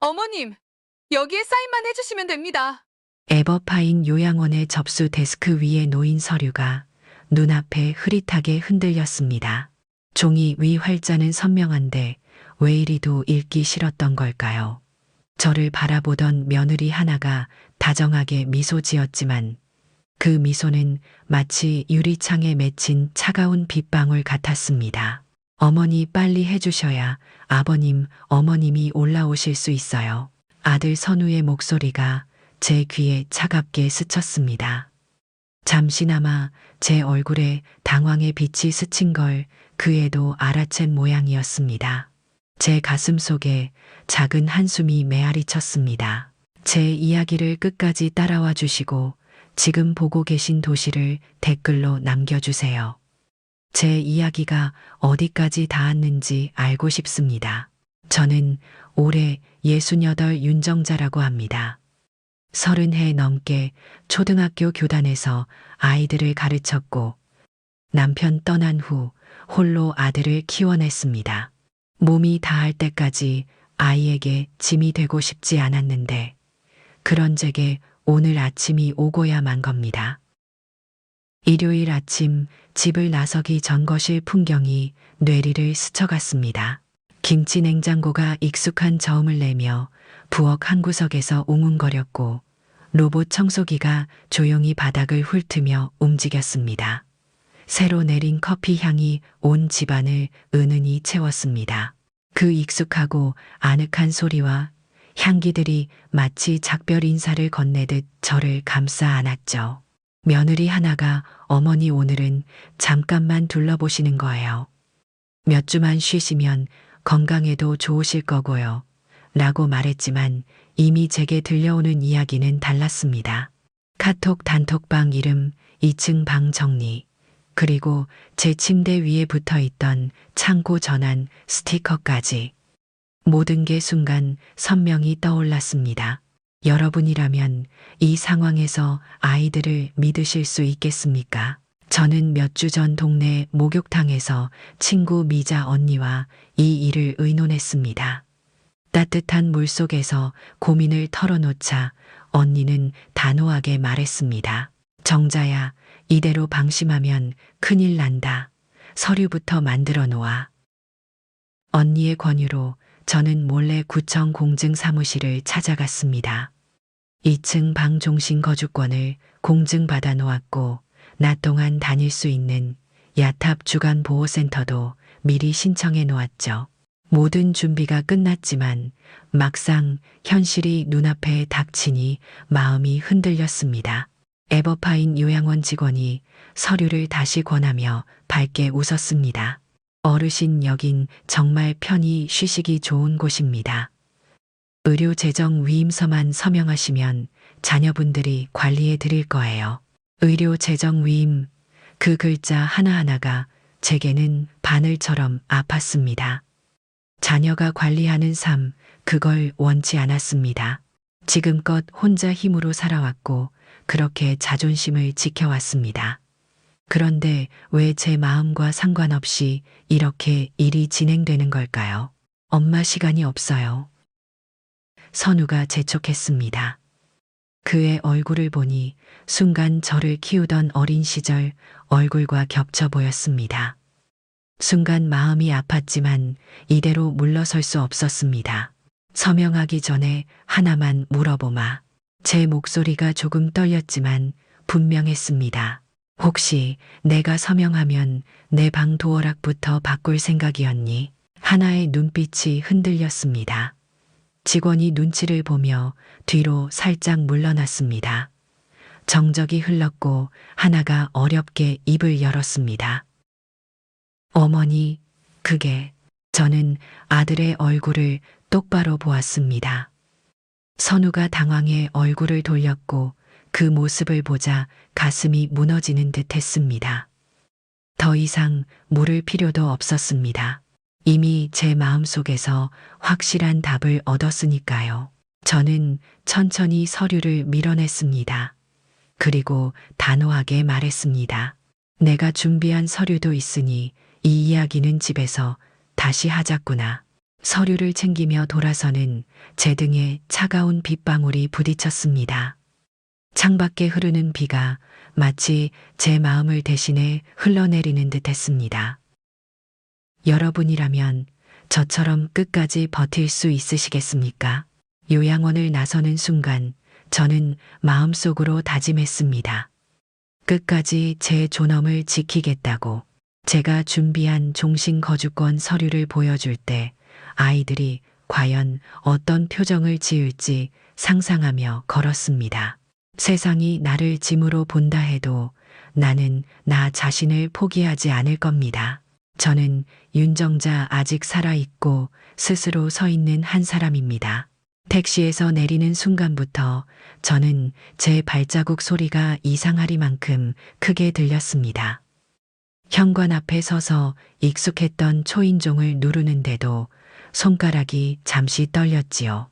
어머님, 여기에 사인만 해주시면 됩니다. 에버파인 요양원의 접수 데스크 위에 놓인 서류가 눈앞에 흐릿하게 흔들렸습니다. 종이 위 활자는 선명한데 왜 이리도 읽기 싫었던 걸까요? 저를 바라보던 며느리 하나가 다정하게 미소 지었지만 그 미소는 마치 유리창에 맺힌 차가운 빗방울 같았습니다. 어머니 빨리 해주셔야 아버님, 어머님이 올라오실 수 있어요. 아들 선우의 목소리가 제 귀에 차갑게 스쳤습니다. 잠시나마 제 얼굴에 당황의 빛이 스친 걸 그 애도 알아챈 모양이었습니다. 제 가슴 속에 작은 한숨이 메아리 쳤습니다. 제 이야기를 끝까지 따라와 주시고 지금 보고 계신 도시를 댓글로 남겨주세요. 제 이야기가 어디까지 닿았는지 알고 싶습니다. 저는 올해 68 윤정자라고 합니다. 30해 넘게 초등학교 교단에서 아이들을 가르쳤고 남편 떠난 후 홀로 아들을 키워냈습니다. 몸이 다할 때까지 아이에게 짐이 되고 싶지 않았는데 그런 제게 오늘 아침이 오고야 만 겁니다. 일요일 아침 집을 나서기 전 거실 풍경이 뇌리를 스쳐갔습니다. 김치 냉장고가 익숙한 저음을 내며 부엌 한 구석에서 웅웅거렸고 로봇 청소기가 조용히 바닥을 훑으며 움직였습니다. 새로 내린 커피 향이 온 집안을 은은히 채웠습니다. 그 익숙하고 아늑한 소리와 향기들이 마치 작별 인사를 건네듯 저를 감싸 안았죠. 며느리 하나가 어머니 오늘은 잠깐만 둘러보시는 거예요. 몇 주만 쉬시면 건강에도 좋으실 거고요. 라고 말했지만 이미 제게 들려오는 이야기는 달랐습니다. 카톡 단톡방 이름, 2층 방 정리, 그리고 제 침대 위에 붙어 있던 창고 전환 스티커까지. 모든 게 순간 선명히 떠올랐습니다. 여러분이라면 이 상황에서 아이들을 믿으실 수 있겠습니까? 저는 몇 주 전 동네 목욕탕에서 친구 미자 언니와 이 일을 의논했습니다. 따뜻한 물속에서 고민을 털어놓자 언니는 단호하게 말했습니다. 정자야, 이대로 방심하면 큰일 난다. 서류부터 만들어 놓아. 언니의 권유로 저는 몰래 구청 공증사무실을 찾아갔습니다. 2층 방 종신 거주권을 공증받아 놓았고 낮 동안 다닐 수 있는 야탑 주간 보호센터도 미리 신청해 놓았죠. 모든 준비가 끝났지만 막상 현실이 눈앞에 닥치니 마음이 흔들렸습니다. 에버파인 요양원 직원이 서류를 다시 권하며 밝게 웃었습니다. 어르신 여긴 정말 편히 쉬시기 좋은 곳입니다. 의료재정 위임서만 서명하시면 자녀분들이 관리해 드릴 거예요. 의료재정 위임, 그 글자 하나하나가 제게는 바늘처럼 아팠습니다. 자녀가 관리하는 삶, 그걸 원치 않았습니다. 지금껏 혼자 힘으로 살아왔고 그렇게 자존심을 지켜왔습니다. 그런데 왜 제 마음과 상관없이 이렇게 일이 진행되는 걸까요? 엄마 시간이 없어요. 선우가 재촉했습니다. 그의 얼굴을 보니 순간 저를 키우던 어린 시절 얼굴과 겹쳐 보였습니다. 순간 마음이 아팠지만 이대로 물러설 수 없었습니다. 서명하기 전에 하나만 물어보마. 제 목소리가 조금 떨렸지만 분명했습니다. 혹시 내가 서명하면 내 방 도어락부터 바꿀 생각이었니? 하나의 눈빛이 흔들렸습니다. 직원이 눈치를 보며 뒤로 살짝 물러났습니다. 정적이 흘렀고 하나가 어렵게 입을 열었습니다. 어머니, 그게... 저는 아들의 얼굴을 똑바로 보았습니다. 선우가 당황해 얼굴을 돌렸고 그 모습을 보자 가슴이 무너지는 듯 했습니다. 더 이상 물을 필요도 없었습니다. 이미 제 마음속에서 확실한 답을 얻었으니까요. 저는 천천히 서류를 밀어냈습니다. 그리고 단호하게 말했습니다. 내가 준비한 서류도 있으니 이 이야기는 집에서 다시 하자꾸나. 서류를 챙기며 돌아서는 제 등에 차가운 빗방울이 부딪혔습니다. 창밖에 흐르는 비가 마치 제 마음을 대신해 흘러내리는 듯 했습니다. 여러분이라면 저처럼 끝까지 버틸 수 있으시겠습니까? 요양원을 나서는 순간 저는 마음속으로 다짐했습니다. 끝까지 제 존엄을 지키겠다고. 제가 준비한 종신 거주권 서류를 보여줄 때 아이들이 과연 어떤 표정을 지을지 상상하며 걸었습니다. 세상이 나를 짐으로 본다 해도 나는 나 자신을 포기하지 않을 겁니다. 저는 윤정자 아직 살아있고 스스로 서 있는 한 사람입니다. 택시에서 내리는 순간부터 저는 제 발자국 소리가 이상하리만큼 크게 들렸습니다. 현관 앞에 서서 익숙했던 초인종을 누르는데도 손가락이 잠시 떨렸지요.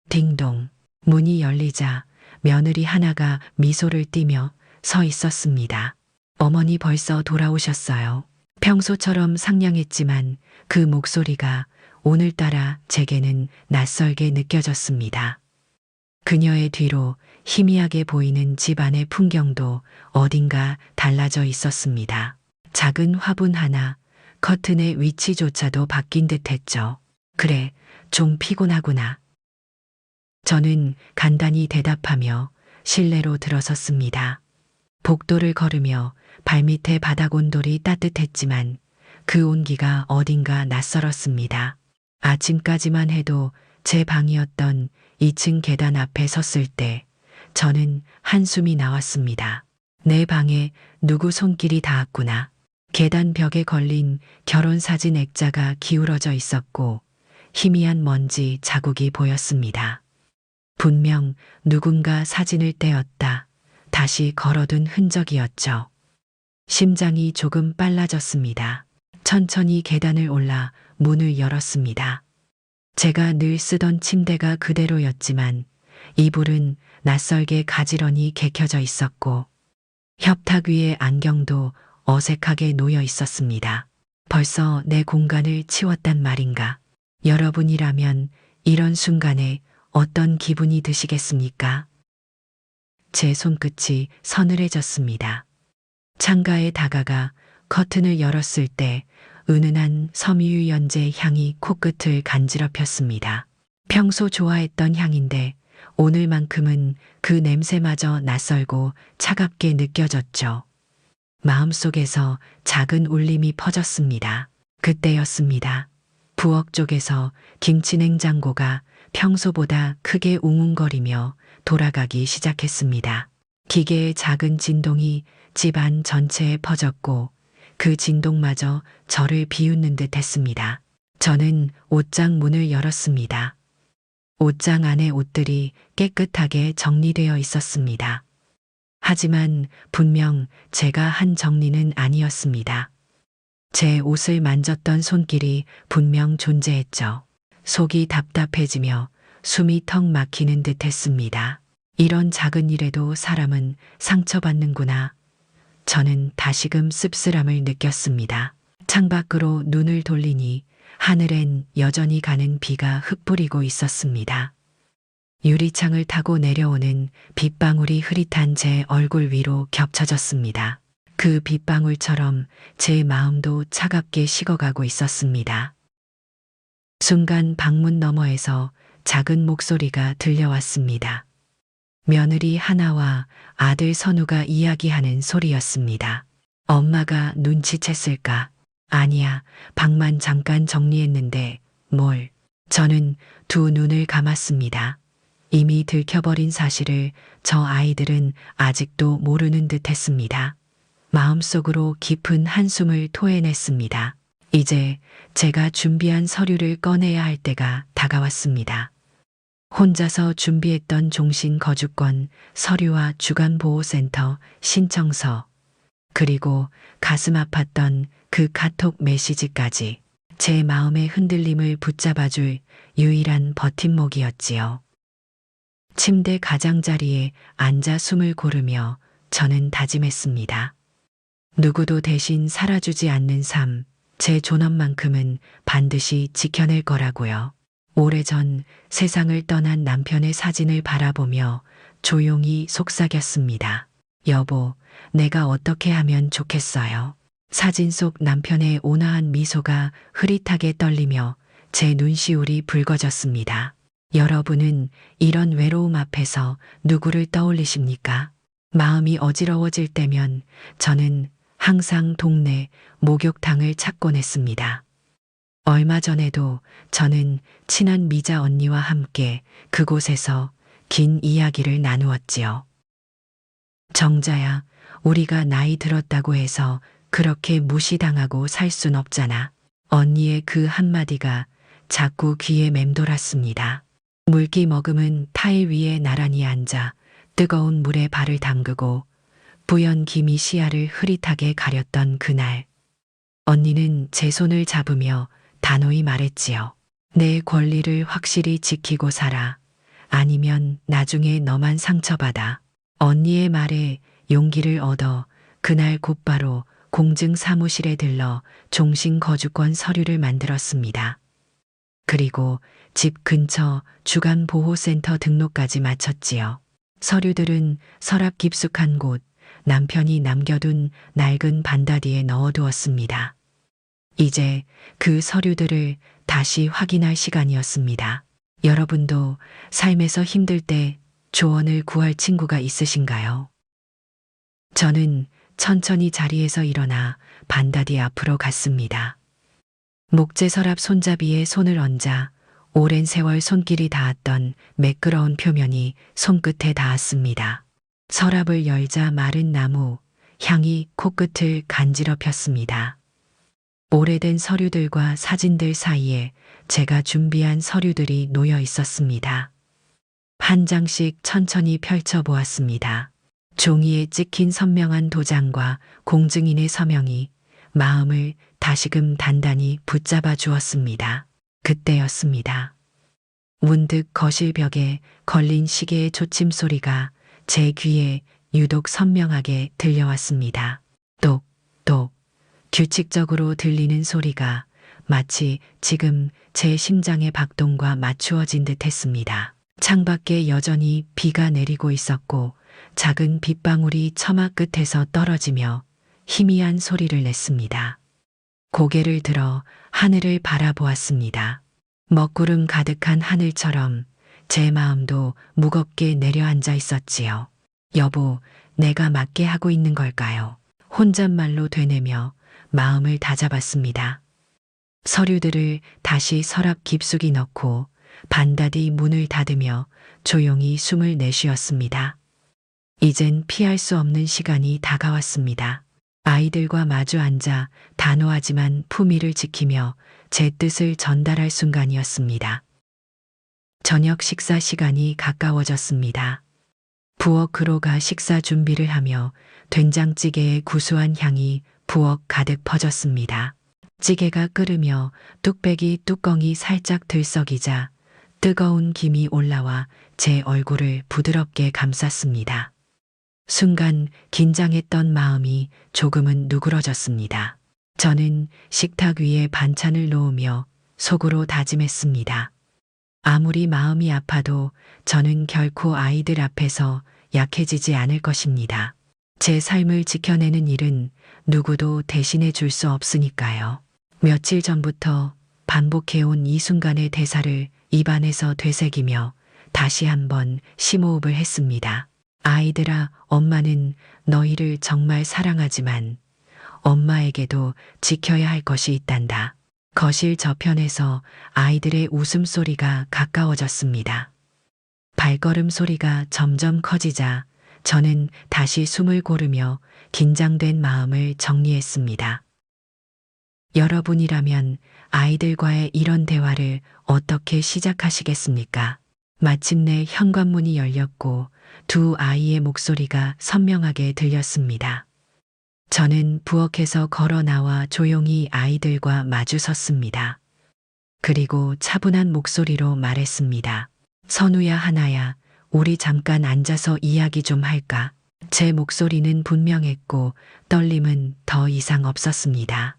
딩동. 문이 열리자 며느리 하나가 미소를 띠며 서 있었습니다. 어머니 벌써 돌아오셨어요. 평소처럼 상냥했지만 그 목소리가 오늘따라 제게는 낯설게 느껴졌습니다. 그녀의 뒤로 희미하게 보이는 집안의 풍경도 어딘가 달라져 있었습니다. 작은 화분 하나, 커튼의 위치조차도 바뀐 듯 했죠. 그래, 좀 피곤하구나. 저는 간단히 대답하며 실내로 들어섰습니다. 복도를 걸으며 발밑에 바닥 온돌이 따뜻했지만 그 온기가 어딘가 낯설었습니다. 아침까지만 해도 제 방이었던 2층 계단 앞에 섰을 때 저는 한숨이 나왔습니다. 내 방에 누구 손길이 닿았구나. 계단 벽에 걸린 결혼사진 액자가 기울어져 있었고 희미한 먼지 자국이 보였습니다. 분명 누군가 사진을 떼었다. 다시 걸어둔 흔적이었죠. 심장이 조금 빨라졌습니다. 천천히 계단을 올라 문을 열었습니다. 제가 늘 쓰던 침대가 그대로였지만 이불은 낯설게 가지런히 개켜져 있었고 협탁 위에 안경도 어색하게 놓여 있었습니다. 벌써 내 공간을 치웠단 말인가. 여러분이라면 이런 순간에 어떤 기분이 드시겠습니까? 제 손끝이 서늘해졌습니다. 창가에 다가가 커튼을 열었을 때 은은한 섬유 연제 향이 코끝을 간지럽혔습니다. 평소 좋아했던 향인데 오늘만큼은 그 냄새마저 낯설고 차갑게 느껴졌죠. 마음속에서 작은 울림이 퍼졌습니다. 그때였습니다. 부엌 쪽에서 김치냉장고가 평소보다 크게 웅웅거리며 돌아가기 시작했습니다. 기계의 작은 진동이 집안 전체에 퍼졌고 그 진동마저 저를 비웃는 듯 했습니다. 저는 옷장 문을 열었습니다. 옷장 안의 옷들이 깨끗하게 정리되어 있었습니다. 하지만 분명 제가 한 정리는 아니었습니다. 제 옷을 만졌던 손길이 분명 존재했죠. 속이 답답해지며 숨이 턱 막히는 듯 했습니다. 이런 작은 일에도 사람은 상처받는구나. 저는 다시금 씁쓸함을 느꼈습니다. 창밖으로 눈을 돌리니 하늘엔 여전히 가는 비가 흩뿌리고 있었습니다. 유리창을 타고 내려오는 빗방울이 흐릿한 제 얼굴 위로 겹쳐졌습니다. 그 빗방울처럼 제 마음도 차갑게 식어가고 있었습니다. 순간 방문 너머에서 작은 목소리가 들려왔습니다. 며느리 하나와 아들 선우가 이야기하는 소리였습니다. 엄마가 눈치챘을까? 아니야, 방만 잠깐 정리했는데 뭘. 저는 두 눈을 감았습니다. 이미 들켜버린 사실을 저 아이들은 아직도 모르는 듯 했습니다. 마음속으로 깊은 한숨을 토해냈습니다. 이제 제가 준비한 서류를 꺼내야 할 때가 다가왔습니다. 혼자서 준비했던 종신 거주권, 서류와 주간보호센터, 신청서, 그리고 가슴 아팠던 그 카톡 메시지까지 제 마음의 흔들림을 붙잡아줄 유일한 버팀목이었지요. 침대 가장자리에 앉아 숨을 고르며 저는 다짐했습니다. 누구도 대신 살아주지 않는 삶, 제 존엄만큼은 반드시 지켜낼 거라고요. 오래전 세상을 떠난 남편의 사진을 바라보며 조용히 속삭였습니다. 여보, 내가 어떻게 하면 좋겠어요? 사진 속 남편의 온화한 미소가 흐릿하게 떨리며 제 눈시울이 붉어졌습니다. 여러분은 이런 외로움 앞에서 누구를 떠올리십니까? 마음이 어지러워질 때면 저는 항상 동네 목욕탕을 찾곤 했습니다. 얼마 전에도 저는 친한 미자 언니와 함께 그곳에서 긴 이야기를 나누었지요. 정자야, 우리가 나이 들었다고 해서 그렇게 무시당하고 살 순 없잖아. 언니의 그 한마디가 자꾸 귀에 맴돌았습니다. 물기 머금은 타일 위에 나란히 앉아 뜨거운 물에 발을 담그고 부연 김이 시야를 흐릿하게 가렸던 그날, 언니는 제 손을 잡으며 단호히 말했지요. 내 권리를 확실히 지키고 살아. 아니면 나중에 너만 상처받아. 언니의 말에 용기를 얻어 그날 곧바로 공증 사무실에 들러 종신 거주권 서류를 만들었습니다. 그리고 집 근처 주간보호센터 등록까지 마쳤지요. 서류들은 서랍 깊숙한 곳, 남편이 남겨둔 낡은 반다디에 넣어두었습니다. 이제 그 서류들을 다시 확인할 시간이었습니다. 여러분도 삶에서 힘들 때 조언을 구할 친구가 있으신가요? 저는 천천히 자리에서 일어나 반다디 앞으로 갔습니다. 목재 서랍 손잡이에 손을 얹자 오랜 세월 손길이 닿았던 매끄러운 표면이 손끝에 닿았습니다. 서랍을 열자 마른 나무, 향이 코끝을 간지럽혔습니다. 오래된 서류들과 사진들 사이에 제가 준비한 서류들이 놓여 있었습니다. 한 장씩 천천히 펼쳐보았습니다. 종이에 찍힌 선명한 도장과 공증인의 서명이 마음을 다시금 단단히 붙잡아 주었습니다. 그때였습니다. 문득 거실 벽에 걸린 시계의 초침 소리가 제 귀에 유독 선명하게 들려왔습니다. 똑똑 규칙적으로 들리는 소리가 마치 지금 제 심장의 박동과 맞추어진 듯 했습니다. 창밖에 여전히 비가 내리고 있었고 작은 빗방울이 처마 끝에서 떨어지며 희미한 소리를 냈습니다. 고개를 들어 하늘을 바라보았습니다. 먹구름 가득한 하늘처럼 제 마음도 무겁게 내려앉아 있었지요. 여보, 내가 맞게 하고 있는 걸까요? 혼잣말로 되뇌며 마음을 다잡았습니다. 서류들을 다시 서랍 깊숙이 넣고 반다디 문을 닫으며 조용히 숨을 내쉬었습니다. 이젠 피할 수 없는 시간이 다가왔습니다. 아이들과 마주 앉아 단호하지만 품위를 지키며 제 뜻을 전달할 순간이었습니다. 저녁 식사 시간이 가까워졌습니다. 부엌 그로가 식사 준비를 하며 된장찌개의 구수한 향이 부엌 가득 퍼졌습니다. 찌개가 끓으며 뚝배기 뚜껑이 살짝 들썩이자 뜨거운 김이 올라와 제 얼굴을 부드럽게 감쌌습니다. 순간 긴장했던 마음이 조금은 누그러졌습니다. 저는 식탁 위에 반찬을 놓으며 속으로 다짐했습니다. 아무리 마음이 아파도 저는 결코 아이들 앞에서 약해지지 않을 것입니다. 제 삶을 지켜내는 일은 누구도 대신해 줄 수 없으니까요. 며칠 전부터 반복해온 이 순간의 대사를 입안에서 되새기며 다시 한번 심호흡을 했습니다. 아이들아, 엄마는 너희를 정말 사랑하지만 엄마에게도 지켜야 할 것이 있단다. 거실 저편에서 아이들의 웃음소리가 가까워졌습니다. 발걸음 소리가 점점 커지자 저는 다시 숨을 고르며 긴장된 마음을 정리했습니다. 여러분이라면 아이들과의 이런 대화를 어떻게 시작하시겠습니까? 마침내 현관문이 열렸고 두 아이의 목소리가 선명하게 들렸습니다. 저는 부엌에서 걸어 나와 조용히 아이들과 마주 섰습니다. 그리고 차분한 목소리로 말했습니다. 선우야, 하나야, 우리 잠깐 앉아서 이야기 좀 할까? 제 목소리는 분명했고 떨림은 더 이상 없었습니다.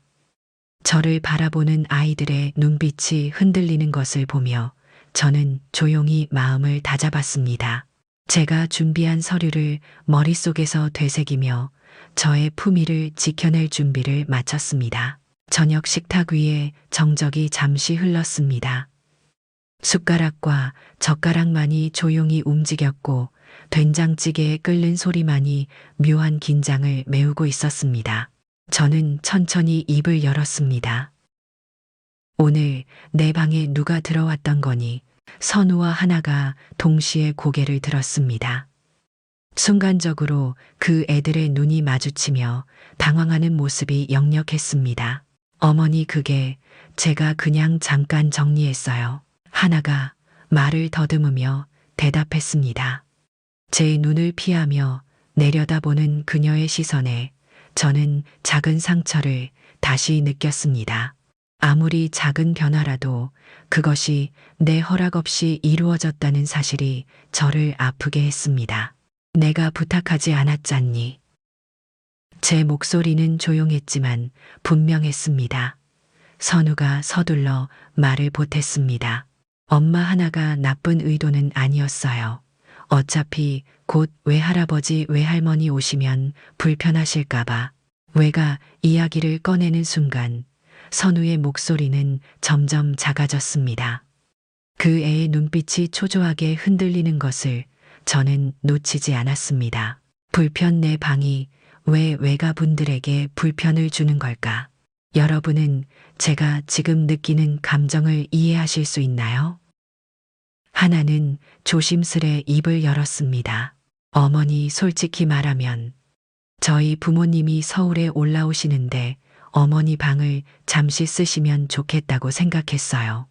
저를 바라보는 아이들의 눈빛이 흔들리는 것을 보며 저는 조용히 마음을 다잡았습니다. 제가 준비한 서류를 머릿속에서 되새기며 저의 품위를 지켜낼 준비를 마쳤습니다. 저녁 식탁 위에 정적이 잠시 흘렀습니다. 숟가락과 젓가락만이 조용히 움직였고 된장찌개에 끓는 소리만이 묘한 긴장을 메우고 있었습니다. 저는 천천히 입을 열었습니다. 오늘 내 방에 누가 들어왔던 거니? 선우와 하나가 동시에 고개를 들었습니다. 순간적으로 그 애들의 눈이 마주치며 당황하는 모습이 역력했습니다. 어머니, 그게 제가 그냥 잠깐 정리했어요. 하나가 말을 더듬으며 대답했습니다. 제 눈을 피하며 내려다보는 그녀의 시선에 저는 작은 상처를 다시 느꼈습니다. 아무리 작은 변화라도 그것이 내 허락 없이 이루어졌다는 사실이 저를 아프게 했습니다. 내가 부탁하지 않았잖니. 제 목소리는 조용했지만 분명했습니다. 선우가 서둘러 말을 보탰습니다. 엄마, 하나가 나쁜 의도는 아니었어요. 어차피 곧 외할아버지 외할머니 오시면 불편하실까봐. 외가 이야기를 꺼내는 순간 선우의 목소리는 점점 작아졌습니다. 그 애의 눈빛이 초조하게 흔들리는 것을 저는 놓치지 않았습니다. 불편, 내 방이 왜 외가분들에게 불편을 주는 걸까? 여러분은 제가 지금 느끼는 감정을 이해하실 수 있나요? 하나는 조심스레 입을 열었습니다. 어머니, 솔직히 말하면 저희 부모님이 서울에 올라오시는데 어머니 방을 잠시 쓰시면 좋겠다고 생각했어요.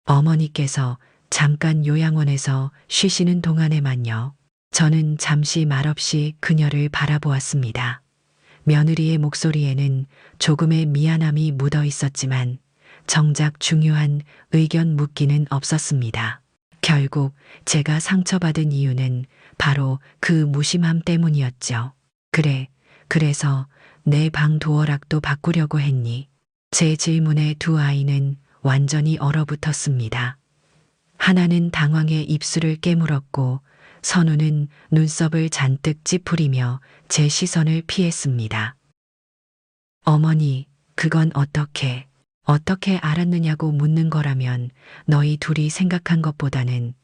어머니께서 잠깐 요양원에서 쉬시는 동안에만요. 저는 잠시 말없이 그녀를 바라보았습니다. 며느리의 목소리에는 조금의 미안함이 묻어 있었지만 정작 중요한 의견 묻기는 없었습니다. 결국 제가 상처받은 이유는 바로 그 무심함 때문이었죠. 그래서 내 방 도어락도 바꾸려고 했니? 제 질문에 두 아이는 완전히 얼어붙었습니다. 하나는 당황해 입술을 깨물었고 선우는 눈썹을 잔뜩 찌푸리며 제 시선을 피했습니다. 어머니, 그건 어떻게 알았느냐고 묻는 거라면 너희 둘이 생각한 것보다는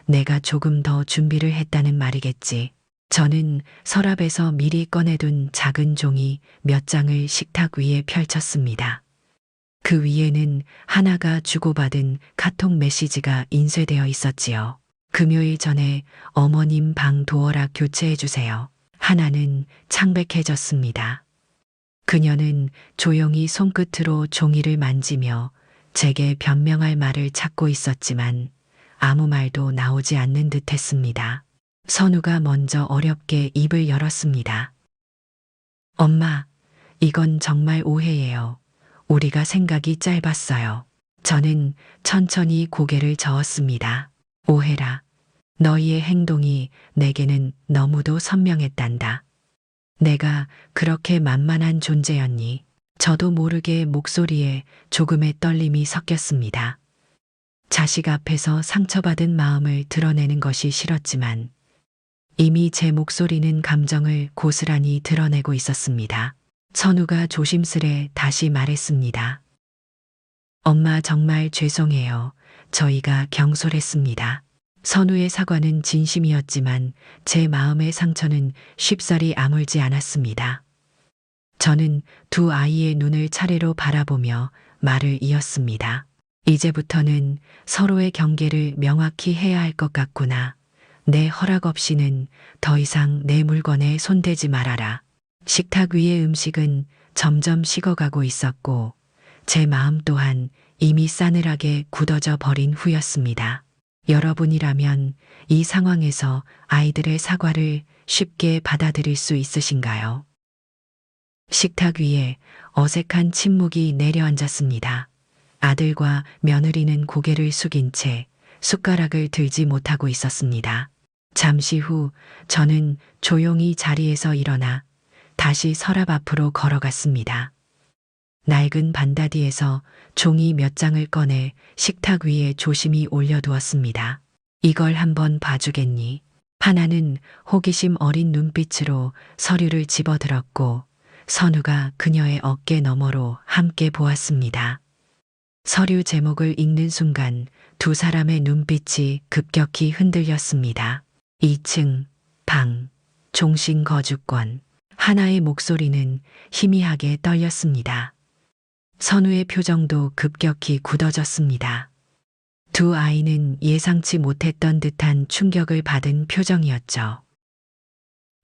내가 조금 더 준비를 했다는 말이겠지. 저는 서랍에서 미리 꺼내둔 작은 종이 몇 장을 식탁 위에 펼쳤습니다. 그 위에는 하나가 주고받은 카톡 메시지가 인쇄되어 있었지요. 금요일 전에 어머님 방 도어락 교체해 주세요. 하나는 창백해졌습니다. 그녀는 조용히 손끝으로 종이를 만지며 제게 변명할 말을 찾고 있었지만 아무 말도 나오지 않는 듯 했습니다. 선우가 먼저 어렵게 입을 열었습니다. 엄마, 이건 정말 오해예요. 우리가 생각이 짧았어요. 저는 천천히 고개를 저었습니다. 오해라. 너희의 행동이 내게는 너무도 선명했단다. 내가 그렇게 만만한 존재였니? 저도 모르게 목소리에 조금의 떨림이 섞였습니다. 자식 앞에서 상처받은 마음을 드러내는 것이 싫었지만 이미 제 목소리는 감정을 고스란히 드러내고 있었습니다. 선우가 조심스레 다시 말했습니다. 엄마, 정말 죄송해요. 저희가 경솔했습니다. 선우의 사과는 진심이었지만 제 마음의 상처는 쉽사리 아물지 않았습니다. 저는 두 아이의 눈을 차례로 바라보며 말을 이었습니다. 이제부터는 서로의 경계를 명확히 해야 할 것 같구나. 내 허락 없이는 더 이상 내 물건에 손대지 말아라. 식탁 위의 음식은 점점 식어가고 있었고 제 마음 또한 이미 싸늘하게 굳어져 버린 후였습니다. 여러분이라면 이 상황에서 아이들의 사과를 쉽게 받아들일 수 있으신가요? 식탁 위에 어색한 침묵이 내려앉았습니다. 아들과 며느리는 고개를 숙인 채 숟가락을 들지 못하고 있었습니다. 잠시 후 저는 조용히 자리에서 일어나 다시 서랍 앞으로 걸어갔습니다. 낡은 반다디에서 종이 몇 장을 꺼내 식탁 위에 조심히 올려두었습니다. 이걸 한번 봐주겠니? 하나는 호기심 어린 눈빛으로 서류를 집어들었고 선우가 그녀의 어깨 너머로 함께 보았습니다. 서류 제목을 읽는 순간 두 사람의 눈빛이 급격히 흔들렸습니다. 2층, 방, 종신 거주권. 하나의 목소리는 희미하게 떨렸습니다. 선우의 표정도 급격히 굳어졌습니다. 두 아이는 예상치 못했던 듯한 충격을 받은 표정이었죠.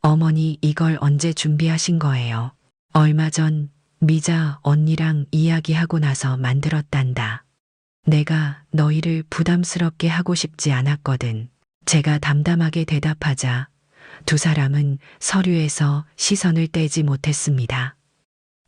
어머니, 이걸 언제 준비하신 거예요? 얼마 전 미자 언니랑 이야기하고 나서 만들었단다. 내가 너희를 부담스럽게 하고 싶지 않았거든. 제가 담담하게 대답하자 두 사람은 서류에서 시선을 떼지 못했습니다.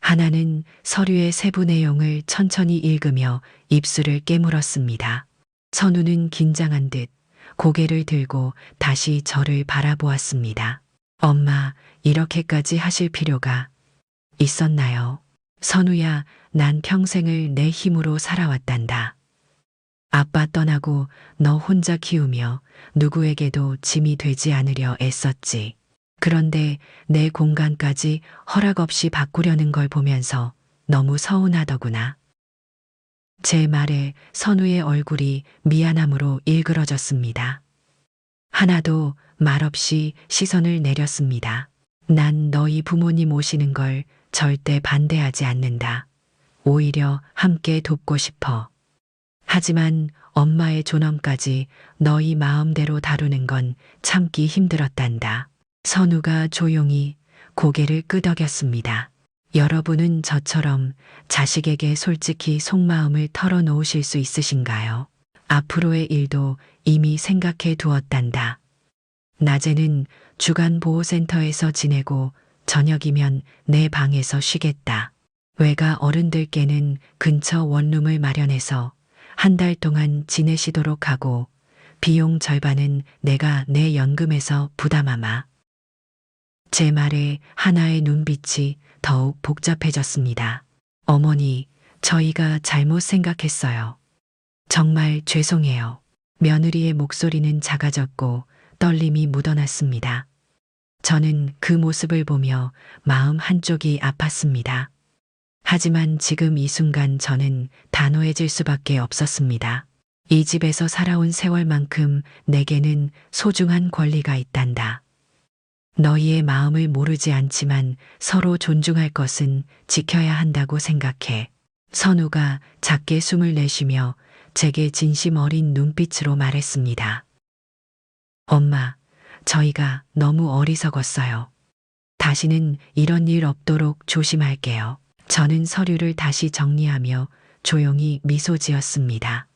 하나는 서류의 세부 내용을 천천히 읽으며 입술을 깨물었습니다. 선우는 긴장한 듯 고개를 들고 다시 저를 바라보았습니다. 엄마, 이렇게까지 하실 필요가 있었나요? 선우야, 난 평생을 내 힘으로 살아왔단다. 아빠 떠나고 너 혼자 키우며 누구에게도 짐이 되지 않으려 애썼지. 그런데 내 공간까지 허락 없이 바꾸려는 걸 보면서 너무 서운하더구나. 제 말에 선우의 얼굴이 미안함으로 일그러졌습니다. 하나도 말없이 시선을 내렸습니다. 난 너희 부모님 오시는 걸 절대 반대하지 않는다. 오히려 함께 돕고 싶어. 하지만 엄마의 존엄까지 너희 마음대로 다루는 건 참기 힘들었단다. 선우가 조용히 고개를 끄덕였습니다. 여러분은 저처럼 자식에게 솔직히 속마음을 털어놓으실 수 있으신가요? 앞으로의 일도 이미 생각해 두었단다. 낮에는 주간보호센터에서 지내고 저녁이면 내 방에서 쉬겠다. 외가 어른들께는 근처 원룸을 마련해서 한 달 동안 지내시도록 하고 비용 절반은 내가 내 연금에서 부담하마. 제 말에 하나의 눈빛이 더욱 복잡해졌습니다. 어머니, 저희가 잘못 생각했어요. 정말 죄송해요. 며느리의 목소리는 작아졌고 떨림이 묻어났습니다. 저는 그 모습을 보며 마음 한쪽이 아팠습니다. 하지만 지금 이 순간 저는 단호해질 수밖에 없었습니다. 이 집에서 살아온 세월만큼 내게는 소중한 권리가 있단다. 너희의 마음을 모르지 않지만 서로 존중할 것은 지켜야 한다고 생각해. 선우가 작게 숨을 내쉬며 제게 진심 어린 눈빛으로 말했습니다. 엄마, 저희가 너무 어리석었어요. 다시는 이런 일 없도록 조심할게요. 저는 서류를 다시 정리하며 조용히 미소 지었습니다.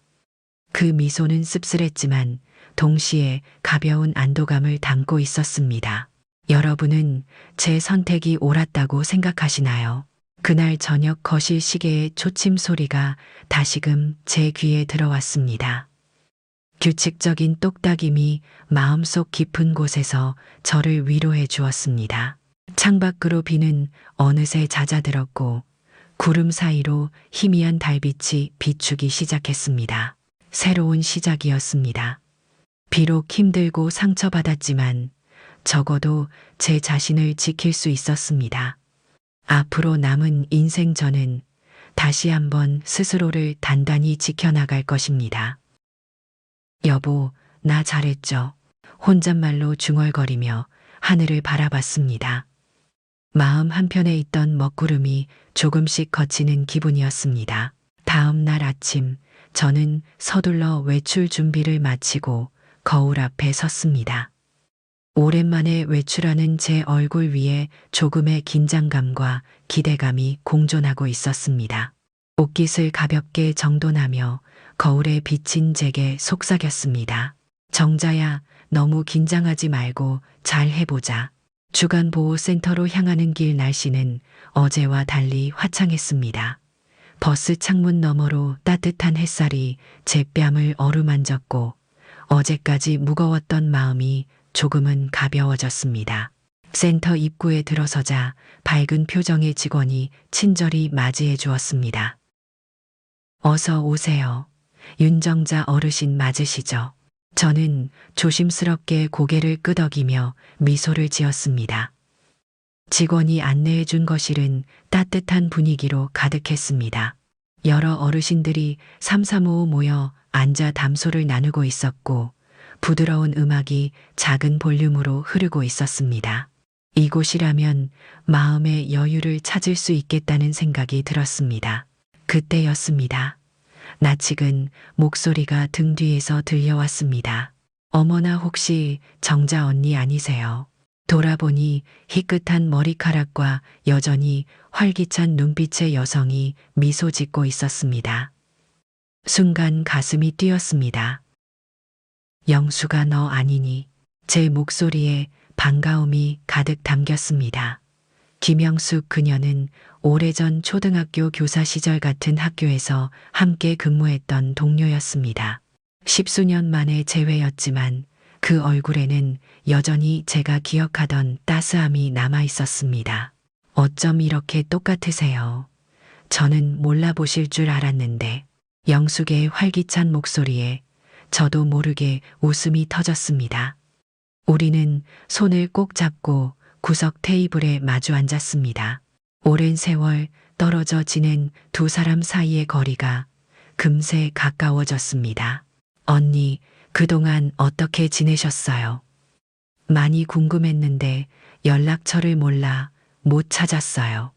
그 미소는 씁쓸했지만 동시에 가벼운 안도감을 담고 있었습니다. 여러분은 제 선택이 옳았다고 생각하시나요? 그날 저녁 거실 시계의 초침 소리가 다시금 제 귀에 들어왔습니다. 규칙적인 똑딱임이 마음속 깊은 곳에서 저를 위로해 주었습니다. 창밖으로 비는 어느새 잦아들었고 구름 사이로 희미한 달빛이 비추기 시작했습니다. 새로운 시작이었습니다. 비록 힘들고 상처받았지만 적어도 제 자신을 지킬 수 있었습니다. 앞으로 남은 인생 저는 다시 한번 스스로를 단단히 지켜나갈 것입니다. 여보, 나 잘했죠? 혼잣말로 중얼거리며 하늘을 바라봤습니다. 마음 한편에 있던 먹구름이 조금씩 걷히는 기분이었습니다. 다음 날 아침, 저는 서둘러 외출 준비를 마치고 거울 앞에 섰습니다. 오랜만에 외출하는 제 얼굴 위에 조금의 긴장감과 기대감이 공존하고 있었습니다. 옷깃을 가볍게 정돈하며 거울에 비친 제게 속삭였습니다. 정자야, 너무 긴장하지 말고 잘 해보자. 주간보호센터로 향하는 길 날씨는 어제와 달리 화창했습니다. 버스 창문 너머로 따뜻한 햇살이 제 뺨을 어루만졌고 어제까지 무거웠던 마음이 조금은 가벼워졌습니다. 센터 입구에 들어서자 밝은 표정의 직원이 친절히 맞이해 주었습니다. 어서 오세요. 윤정자 어르신 맞으시죠? 저는 조심스럽게 고개를 끄덕이며 미소를 지었습니다. 직원이 안내해 준 거실은 따뜻한 분위기로 가득했습니다. 여러 어르신들이 삼삼오오 모여 앉아 담소를 나누고 있었고 부드러운 음악이 작은 볼륨으로 흐르고 있었습니다. 이곳이라면 마음의 여유를 찾을 수 있겠다는 생각이 들었습니다. 그때였습니다. 낯익은 목소리가 등 뒤에서 들려왔습니다. 어머나 혹시 정자 언니 아니세요? 돌아보니 희끗한 머리카락과 여전히 활기찬 눈빛의 여성이 미소 짓고 있었습니다. 순간 가슴이 뛰었습니다. 영수가 너 아니니? 제 목소리에 반가움이 가득 담겼습니다. 김영숙 그녀는 오래전 초등학교 교사 시절 같은 학교에서 함께 근무했던 동료였습니다. 십수년 만의 재회였지만 그 얼굴에는 여전히 제가 기억하던 따스함이 남아 있었습니다. 어쩜 이렇게 똑같으세요? 저는 몰라보실 줄 알았는데. 영숙의 활기찬 목소리에 저도 모르게 웃음이 터졌습니다. 우리는 손을 꼭 잡고 구석 테이블에 마주 앉았습니다. 오랜 세월 떨어져 지낸 두 사람 사이의 거리가 금세 가까워졌습니다. 언니, 그동안 어떻게 지내셨어요? 많이 궁금했는데 연락처를 몰라 못 찾았어요.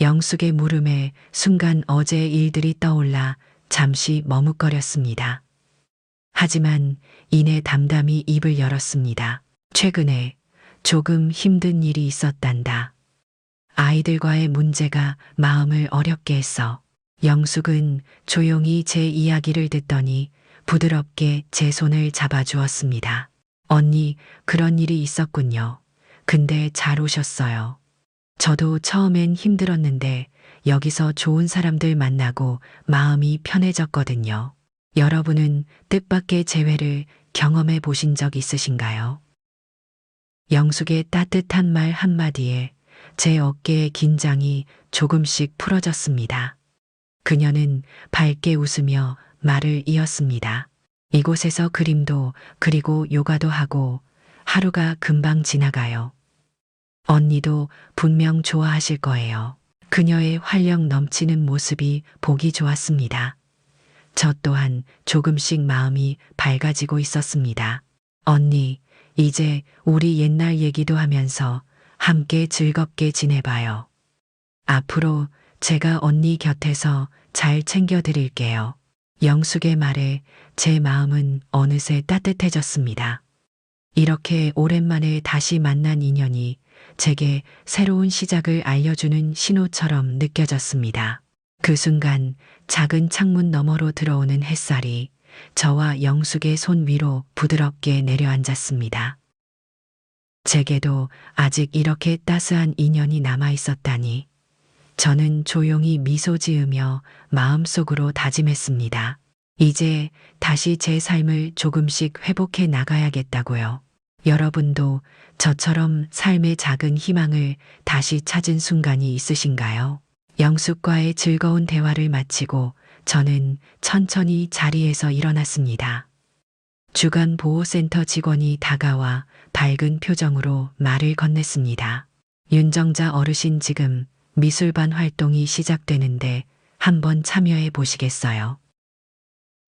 영숙의 물음에 순간 어제의 일들이 떠올라 잠시 머뭇거렸습니다. 하지만 이내 담담히 입을 열었습니다. 최근에 조금 힘든 일이 있었단다. 아이들과의 문제가 마음을 어렵게 했어. 영숙은 조용히 제 이야기를 듣더니 부드럽게 제 손을 잡아주었습니다. 언니, 그런 일이 있었군요. 근데 잘 오셨어요. 저도 처음엔 힘들었는데 여기서 좋은 사람들 만나고 마음이 편해졌거든요. 여러분은 뜻밖의 재회를 경험해 보신 적 있으신가요? 영숙의 따뜻한 말 한마디에 제 어깨의 긴장이 조금씩 풀어졌습니다. 그녀는 밝게 웃으며 말을 이었습니다. 이곳에서 그림도 그리고 요가도 하고 하루가 금방 지나가요. 언니도 분명 좋아하실 거예요. 그녀의 활력 넘치는 모습이 보기 좋았습니다. 저 또한 조금씩 마음이 밝아지고 있었습니다. 언니, 이제 우리 옛날 얘기도 하면서 함께 즐겁게 지내봐요. 앞으로 제가 언니 곁에서 잘 챙겨드릴게요. 영숙의 말에 제 마음은 어느새 따뜻해졌습니다. 이렇게 오랜만에 다시 만난 인연이 제게 새로운 시작을 알려주는 신호처럼 느껴졌습니다. 그 순간 작은 창문 너머로 들어오는 햇살이 저와 영숙의 손 위로 부드럽게 내려앉았습니다. 제게도 아직 이렇게 따스한 인연이 남아 있었다니. 저는 조용히 미소 지으며 마음속으로 다짐했습니다. 이제 다시 제 삶을 조금씩 회복해 나가야겠다고요. 여러분도 저처럼 삶의 작은 희망을 다시 찾은 순간이 있으신가요? 영숙과의 즐거운 대화를 마치고 저는 천천히 자리에서 일어났습니다. 주간 보호센터 직원이 다가와 밝은 표정으로 말을 건넸습니다. 윤정자 어르신 지금 미술반 활동이 시작되는데 한번 참여해 보시겠어요?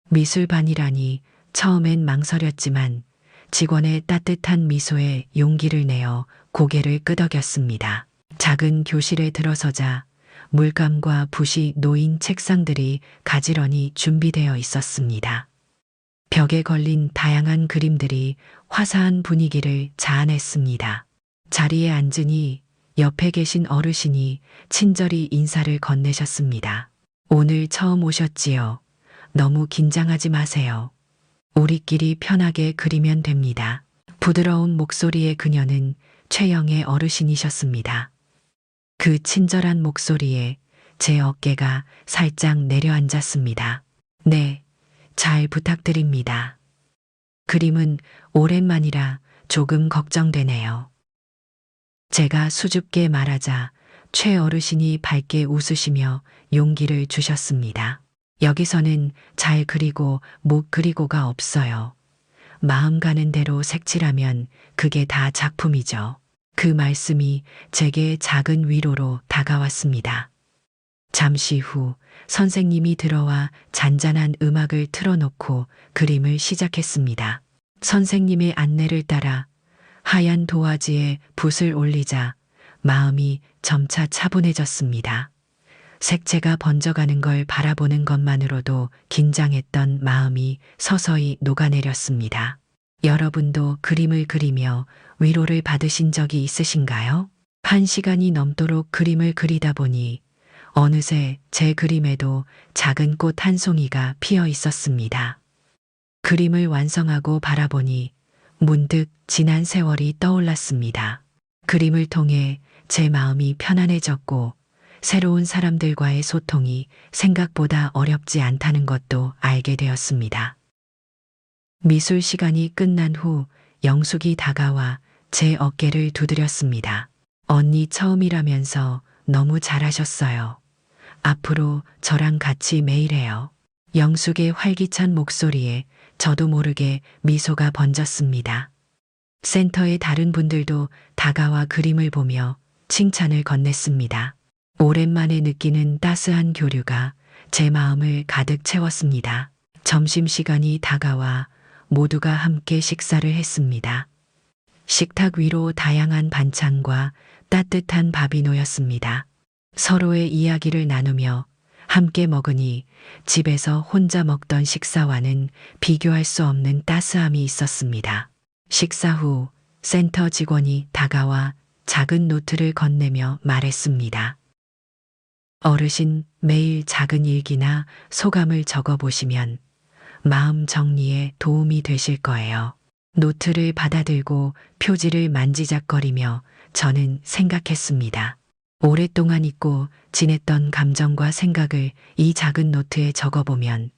미술반이라니 처음엔 망설였지만 직원의 따뜻한 미소에 용기를 내어 고개를 끄덕였습니다. 작은 교실에 들어서자 물감과 붓이 놓인 책상들이 가지런히 준비되어 있었습니다. 벽에 걸린 다양한 그림들이 화사한 분위기를 자아냈습니다. 자리에 앉으니 옆에 계신 어르신이 친절히 인사를 건네셨습니다. 오늘 처음 오셨지요? 너무 긴장하지 마세요. 우리끼리 편하게 그리면 됩니다. 부드러운 목소리의 그녀는 최영의 어르신이셨습니다. 그 친절한 목소리에 제 어깨가 살짝 내려앉았습니다. 네, 잘 부탁드립니다. 그림은 오랜만이라 조금 걱정되네요. 제가 수줍게 말하자 최 어르신이 밝게 웃으시며 용기를 주셨습니다. 여기서는 잘 그리고 못 그리고가 없어요. 마음 가는 대로 색칠하면 그게 다 작품이죠. 그 말씀이 제게 작은 위로로 다가왔습니다. 잠시 후 선생님이 들어와 잔잔한 음악을 틀어놓고 그림을 시작했습니다. 선생님의 안내를 따라 하얀 도화지에 붓을 올리자 마음이 점차 차분해졌습니다. 색채가 번져가는 걸 바라보는 것만으로도 긴장했던 마음이 서서히 녹아내렸습니다. 여러분도 그림을 그리며 위로를 받으신 적이 있으신가요? 1시간이 넘도록 그림을 그리다 보니 어느새 제 그림에도 작은 꽃 한 송이가 피어 있었습니다. 그림을 완성하고 바라보니 문득 지난 세월이 떠올랐습니다. 그림을 통해 제 마음이 편안해졌고 새로운 사람들과의 소통이 생각보다 어렵지 않다는 것도 알게 되었습니다. 미술 시간이 끝난 후 영숙이 다가와 제 어깨를 두드렸습니다. 언니 처음이라면서 너무 잘하셨어요. 앞으로 저랑 같이 매일 해요. 영숙의 활기찬 목소리에 저도 모르게 미소가 번졌습니다. 센터의 다른 분들도 다가와 그림을 보며 칭찬을 건넸습니다. 오랜만에 느끼는 따스한 교류가 제 마음을 가득 채웠습니다. 점심시간이 다가와 모두가 함께 식사를 했습니다. 식탁 위로 다양한 반찬과 따뜻한 밥이 놓였습니다. 서로의 이야기를 나누며 함께 먹으니 집에서 혼자 먹던 식사와는 비교할 수 없는 따스함이 있었습니다. 식사 후 센터 직원이 다가와 작은 노트를 건네며 말했습니다. 어르신 매일 작은 일기나 소감을 적어보시면 마음 정리에 도움이 되실 거예요. 노트를 받아들고 표지를 만지작거리며 저는 생각했습니다. 오랫동안 잊고 지냈던 감정과 생각을 이 작은 노트에 적어보면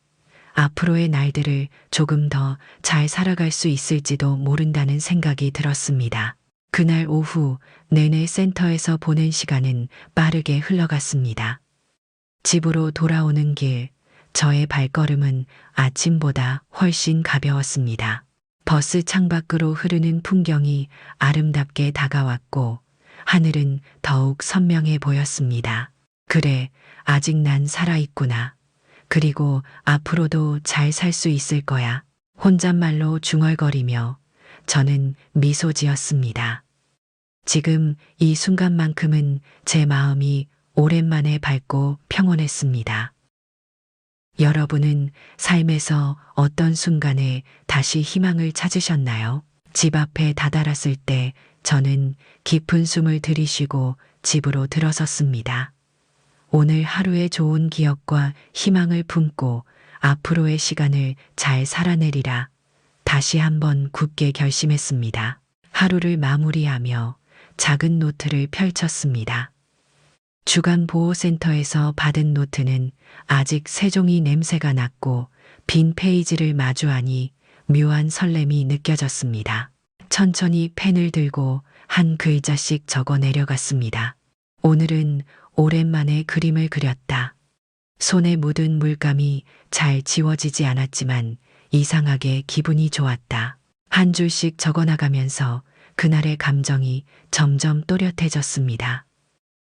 앞으로의 날들을 조금 더 잘 살아갈 수 있을지도 모른다는 생각이 들었습니다. 그날 오후 내내 센터에서 보낸 시간은 빠르게 흘러갔습니다. 집으로 돌아오는 길, 저의 발걸음은 아침보다 훨씬 가벼웠습니다. 버스 창밖으로 흐르는 풍경이 아름답게 다가왔고 하늘은 더욱 선명해 보였습니다. 그래, 아직 난 살아있구나. 그리고 앞으로도 잘 살 수 있을 거야. 혼잣말로 중얼거리며 저는 미소 지었습니다. 지금 이 순간만큼은 제 마음이 오랜만에 밝고 평온했습니다. 여러분은 삶에서 어떤 순간에 다시 희망을 찾으셨나요? 집 앞에 다다랐을 때 저는 깊은 숨을 들이쉬고 집으로 들어섰습니다. 오늘 하루의 좋은 기억과 희망을 품고 앞으로의 시간을 잘 살아내리라 다시 한번 굳게 결심했습니다. 하루를 마무리하며 작은 노트를 펼쳤습니다. 주간보호센터에서 받은 노트는 아직 새종이 냄새가 났고 빈 페이지를 마주하니 묘한 설렘이 느껴졌습니다. 천천히 펜을 들고 한 글자씩 적어 내려갔습니다. 오늘은 오랜만에 그림을 그렸다. 손에 묻은 물감이 잘 지워지지 않았지만 이상하게 기분이 좋았다. 한 줄씩 적어 나가면서 그날의 감정이 점점 또렷해졌습니다.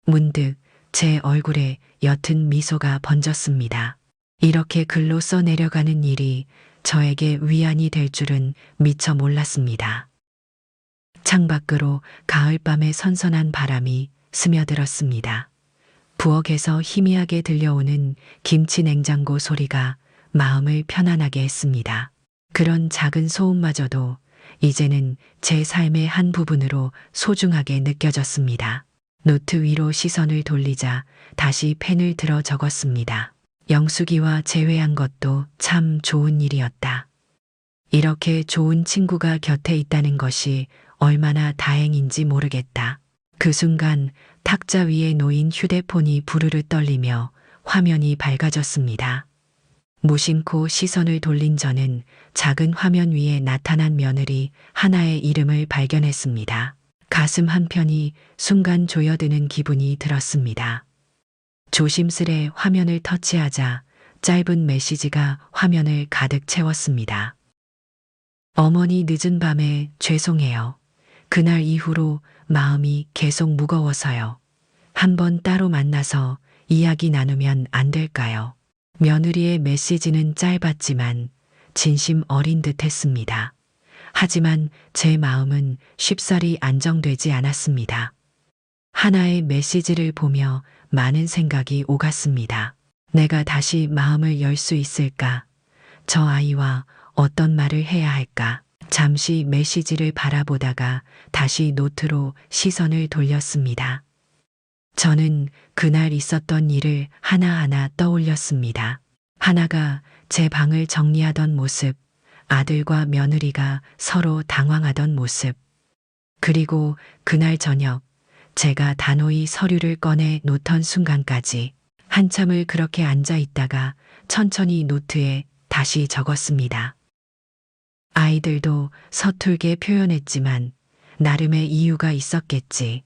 문득 제 얼굴에 옅은 미소가 번졌습니다. 이렇게 글로 써 내려가는 일이 저에게 위안이 될 줄은 미처 몰랐습니다. 창밖으로 가을밤의 선선한 바람이 스며들었습니다. 부엌에서 희미하게 들려오는 김치 냉장고 소리가 마음을 편안하게 했습니다. 그런 작은 소음마저도 이제는 제 삶의 한 부분으로 소중하게 느껴졌습니다. 노트 위로 시선을 돌리자 다시 펜을 들어 적었습니다. 영숙이와 재회한 것도 참 좋은 일이었다. 이렇게 좋은 친구가 곁에 있다는 것이 얼마나 다행인지 모르겠다. 그 순간 탁자 위에 놓인 휴대폰이 부르르 떨리며 화면이 밝아졌습니다. 무심코 시선을 돌린 저는 작은 화면 위에 나타난 며느리 하나의 이름을 발견했습니다. 가슴 한편이 순간 조여드는 기분이 들었습니다. 조심스레 화면을 터치하자 짧은 메시지가 화면을 가득 채웠습니다. 어머니 늦은 밤에 죄송해요. 그날 이후로 마음이 계속 무거워서요. 한번 따로 만나서 이야기 나누면 안 될까요? 며느리의 메시지는 짧았지만 진심 어린 듯 했습니다. 하지만 제 마음은 쉽사리 안정되지 않았습니다. 하나의 메시지를 보며 많은 생각이 오갔습니다. 내가 다시 마음을 열 수 있을까? 저 아이와 어떤 말을 해야 할까? 잠시 메시지를 바라보다가 다시 노트로 시선을 돌렸습니다. 저는 그날 있었던 일을 하나하나 떠올렸습니다. 하나가 제 방을 정리하던 모습, 아들과 며느리가 서로 당황하던 모습, 그리고 그날 저녁 제가 단호히 서류를 꺼내 놓던 순간까지 한참을 그렇게 앉아 있다가 천천히 노트에 다시 적었습니다. 아이들도 서툴게 표현했지만 나름의 이유가 있었겠지.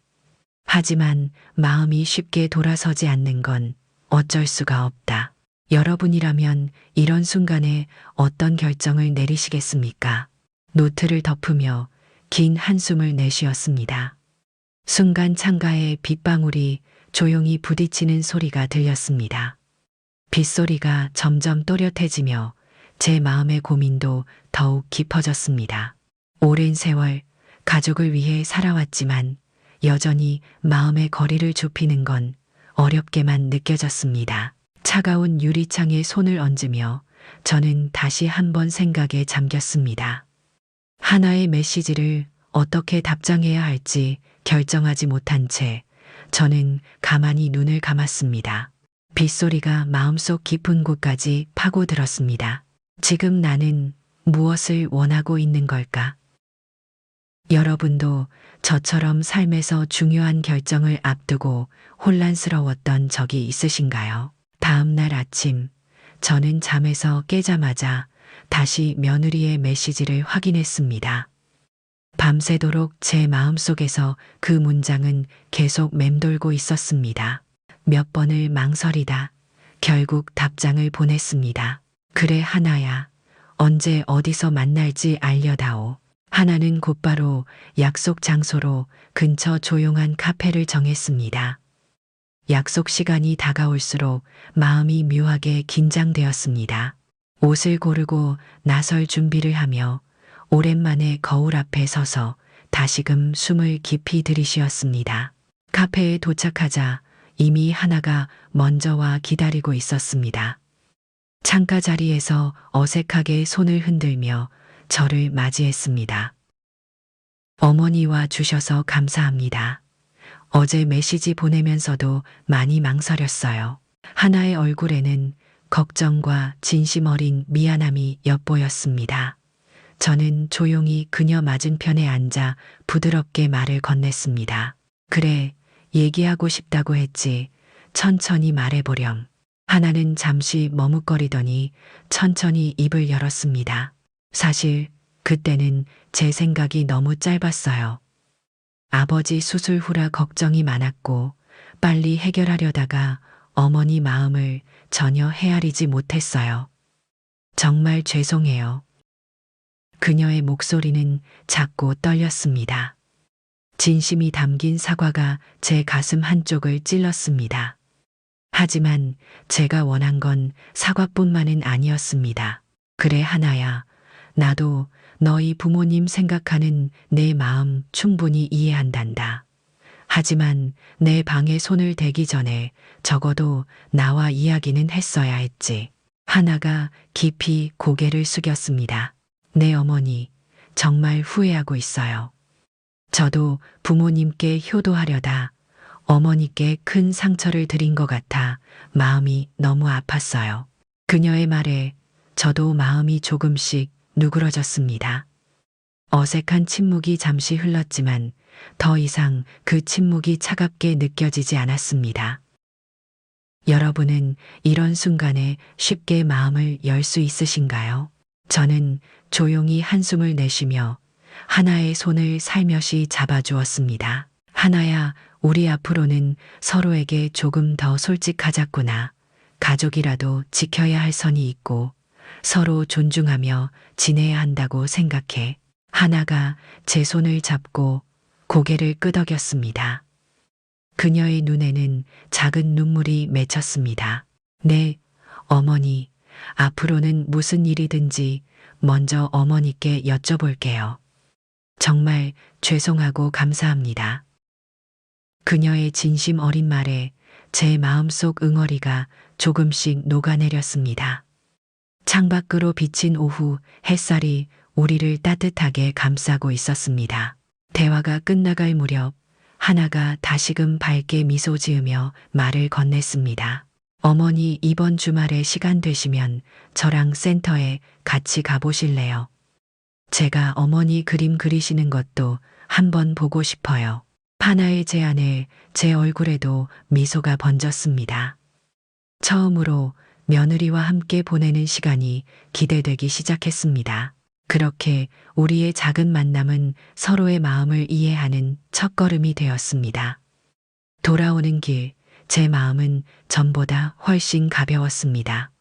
하지만 마음이 쉽게 돌아서지 않는 건 어쩔 수가 없다. 여러분이라면 이런 순간에 어떤 결정을 내리시겠습니까? 노트를 덮으며 긴 한숨을 내쉬었습니다. 순간 창가에 빗방울이 조용히 부딪히는 소리가 들렸습니다. 빗소리가 점점 또렷해지며 제 마음의 고민도 더욱 깊어졌습니다. 오랜 세월 가족을 위해 살아왔지만 여전히 마음의 거리를 좁히는 건 어렵게만 느껴졌습니다. 차가운 유리창에 손을 얹으며 저는 다시 한번 생각에 잠겼습니다. 하나의 메시지를 어떻게 답장해야 할지 결정하지 못한 채 저는 가만히 눈을 감았습니다. 빗소리가 마음속 깊은 곳까지 파고들었습니다. 지금 나는 무엇을 원하고 있는 걸까? 여러분도 저처럼 삶에서 중요한 결정을 앞두고 혼란스러웠던 적이 있으신가요? 다음 날 아침, 저는 잠에서 깨자마자 다시 며느리의 메시지를 확인했습니다. 밤새도록 제 마음속에서 그 문장은 계속 맴돌고 있었습니다. 몇 번을 망설이다 결국 답장을 보냈습니다. 그래 하나야, 언제 어디서 만날지 알려다오. 하나는 곧바로 약속 장소로 근처 조용한 카페를 정했습니다. 약속 시간이 다가올수록 마음이 묘하게 긴장되었습니다. 옷을 고르고 나설 준비를 하며 오랜만에 거울 앞에 서서 다시금 숨을 깊이 들이쉬었습니다. 카페에 도착하자 이미 하나가 먼저 와 기다리고 있었습니다. 창가 자리에서 어색하게 손을 흔들며 저를 맞이했습니다. 어머니와 주셔서 감사합니다. 어제 메시지 보내면서도 많이 망설였어요. 하나의 얼굴에는 걱정과 진심 어린 미안함이 엿보였습니다. 저는 조용히 그녀 맞은편에 앉아 부드럽게 말을 건넸습니다. 그래, 얘기하고 싶다고 했지. 천천히 말해보렴. 하나는 잠시 머뭇거리더니 천천히 입을 열었습니다. 사실 그때는 제 생각이 너무 짧았어요. 아버지 수술 후라 걱정이 많았고 빨리 해결하려다가 어머니 마음을 전혀 헤아리지 못했어요. 정말 죄송해요. 그녀의 목소리는 작고 떨렸습니다. 진심이 담긴 사과가 제 가슴 한쪽을 찔렀습니다. 하지만 제가 원한 건 사과뿐만은 아니었습니다. 그래 하나야, 나도 너희 부모님 생각하는 내 마음 충분히 이해한단다. 하지만 내 방에 손을 대기 전에 적어도 나와 이야기는 했어야 했지. 하나가 깊이 고개를 숙였습니다. 네 어머니, 정말 후회하고 있어요. 저도 부모님께 효도하려다 어머니께 큰 상처를 드린 것 같아 마음이 너무 아팠어요. 그녀의 말에 저도 마음이 조금씩 누그러졌습니다. 어색한 침묵이 잠시 흘렀지만 더 이상 그 침묵이 차갑게 느껴지지 않았습니다. 여러분은 이런 순간에 쉽게 마음을 열 수 있으신가요? 저는 조용히 한숨을 내쉬며 하나의 손을 살며시 잡아주었습니다. 하나야, 우리 앞으로는 서로에게 조금 더 솔직하자꾸나. 가족이라도 지켜야 할 선이 있고 서로 존중하며 지내야 한다고 생각해. 하나가 제 손을 잡고 고개를 끄덕였습니다. 그녀의 눈에는 작은 눈물이 맺혔습니다. 네, 어머니, 앞으로는 무슨 일이든지 먼저 어머니께 여쭤볼게요. 정말 죄송하고 감사합니다. 그녀의 진심 어린 말에 제 마음속 응어리가 조금씩 녹아내렸습니다. 창밖으로 비친 오후 햇살이 우리를 따뜻하게 감싸고 있었습니다. 대화가 끝나갈 무렵 하나가 다시금 밝게 미소 지으며 말을 건넸습니다. 어머니, 이번 주말에 시간 되시면 저랑 센터에 같이 가보실래요? 제가 어머니 그림 그리시는 것도 한번 보고 싶어요. 하나의 제안에 제 얼굴에도 미소가 번졌습니다. 처음으로 며느리와 함께 보내는 시간이 기대되기 시작했습니다. 그렇게 우리의 작은 만남은 서로의 마음을 이해하는 첫걸음이 되었습니다. 돌아오는 길, 제 마음은 전보다 훨씬 가벼웠습니다.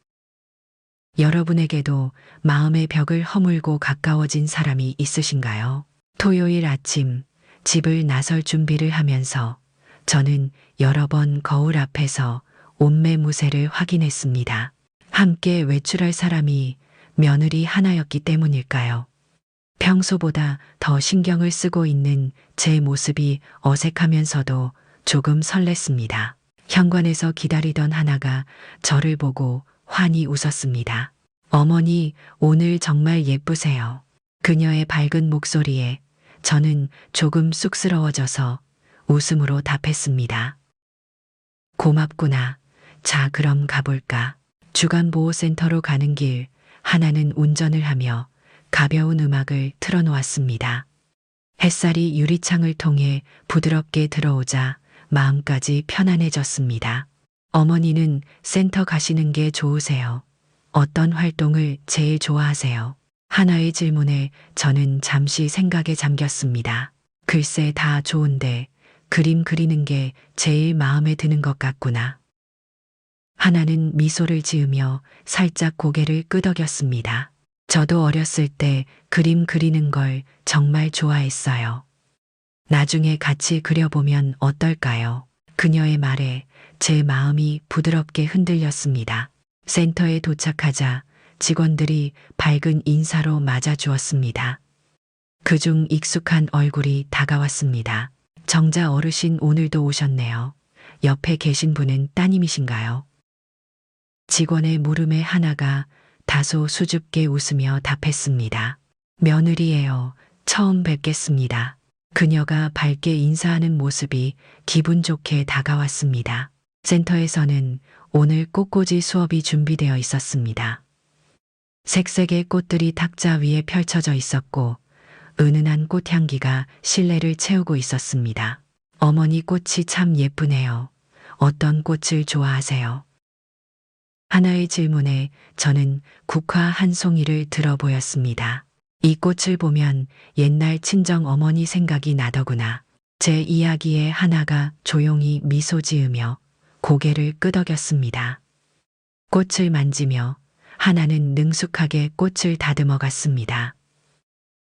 여러분에게도 마음의 벽을 허물고 가까워진 사람이 있으신가요? 토요일 아침, 집을 나설 준비를 하면서 저는 여러 번 거울 앞에서 옷매무새를 확인했습니다. 함께 외출할 사람이 며느리 하나였기 때문일까요? 평소보다 더 신경을 쓰고 있는 제 모습이 어색하면서도 조금 설렜습니다. 현관에서 기다리던 하나가 저를 보고 환히 웃었습니다. 어머니, 오늘 정말 예쁘세요. 그녀의 밝은 목소리에 저는 조금 쑥스러워져서 웃음으로 답했습니다. 고맙구나. 자, 그럼 가볼까? 주간보호센터로 가는 길, 하나는 운전을 하며 가벼운 음악을 틀어놓았습니다. 햇살이 유리창을 통해 부드럽게 들어오자 마음까지 편안해졌습니다. 어머니는 센터 가시는 게 좋으세요? 어떤 활동을 제일 좋아하세요? 하나의 질문에 저는 잠시 생각에 잠겼습니다. 글쎄, 다 좋은데 그림 그리는 게 제일 마음에 드는 것 같구나. 하나는 미소를 지으며 살짝 고개를 끄덕였습니다. 저도 어렸을 때 그림 그리는 걸 정말 좋아했어요. 나중에 같이 그려보면 어떨까요? 그녀의 말에 제 마음이 부드럽게 흔들렸습니다. 센터에 도착하자 직원들이 밝은 인사로 맞아주었습니다. 그중 익숙한 얼굴이 다가왔습니다. 정자 어르신, 오늘도 오셨네요. 옆에 계신 분은 따님이신가요? 직원의 물음에 하나가 다소 수줍게 웃으며 답했습니다. 며느리예요. 처음 뵙겠습니다. 그녀가 밝게 인사하는 모습이 기분 좋게 다가왔습니다. 센터에서는 오늘 꽃꽂이 수업이 준비되어 있었습니다. 색색의 꽃들이 탁자 위에 펼쳐져 있었고 은은한 꽃향기가 실내를 채우고 있었습니다. 어머니, 꽃이 참 예쁘네요. 어떤 꽃을 좋아하세요? 하나의 질문에 저는 국화 한 송이를 들어 보였습니다. 이 꽃을 보면 옛날 친정 어머니 생각이 나더구나. 제 이야기에 하나가 조용히 미소 지으며 고개를 끄덕였습니다. 꽃을 만지며 하나는 능숙하게 꽃을 다듬어 갔습니다.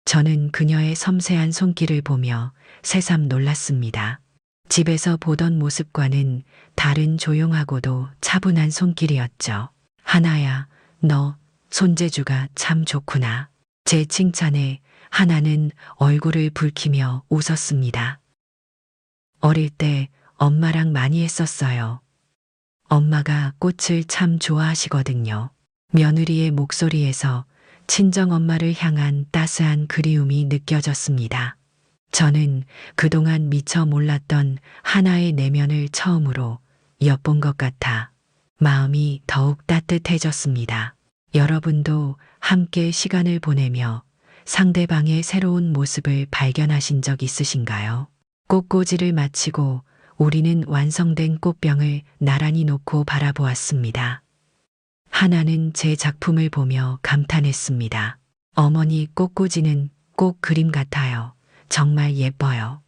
저는 그녀의 섬세한 손길을 보며 새삼 놀랐습니다. 집에서 보던 모습과는 다른 조용하고도 차분한 손길이었죠. 하나야, 너 손재주가 참 좋구나. 제 칭찬에 하나는 얼굴을 붉히며 웃었습니다. 어릴 때 엄마랑 많이 했었어요. 엄마가 꽃을 참 좋아하시거든요. 며느리의 목소리에서 친정엄마를 향한 따스한 그리움이 느껴졌습니다. 저는 그동안 미처 몰랐던 하나의 내면을 처음으로 엿본 것 같아 마음이 더욱 따뜻해졌습니다. 여러분도 함께 시간을 보내며 상대방의 새로운 모습을 발견하신 적 있으신가요? 꽃꽂이를 마치고 우리는 완성된 꽃병을 나란히 놓고 바라보았습니다. 하나는 제 작품을 보며 감탄했습니다. 어머니, 꽃꽂이는 꼭 그림 같아요. 정말 예뻐요.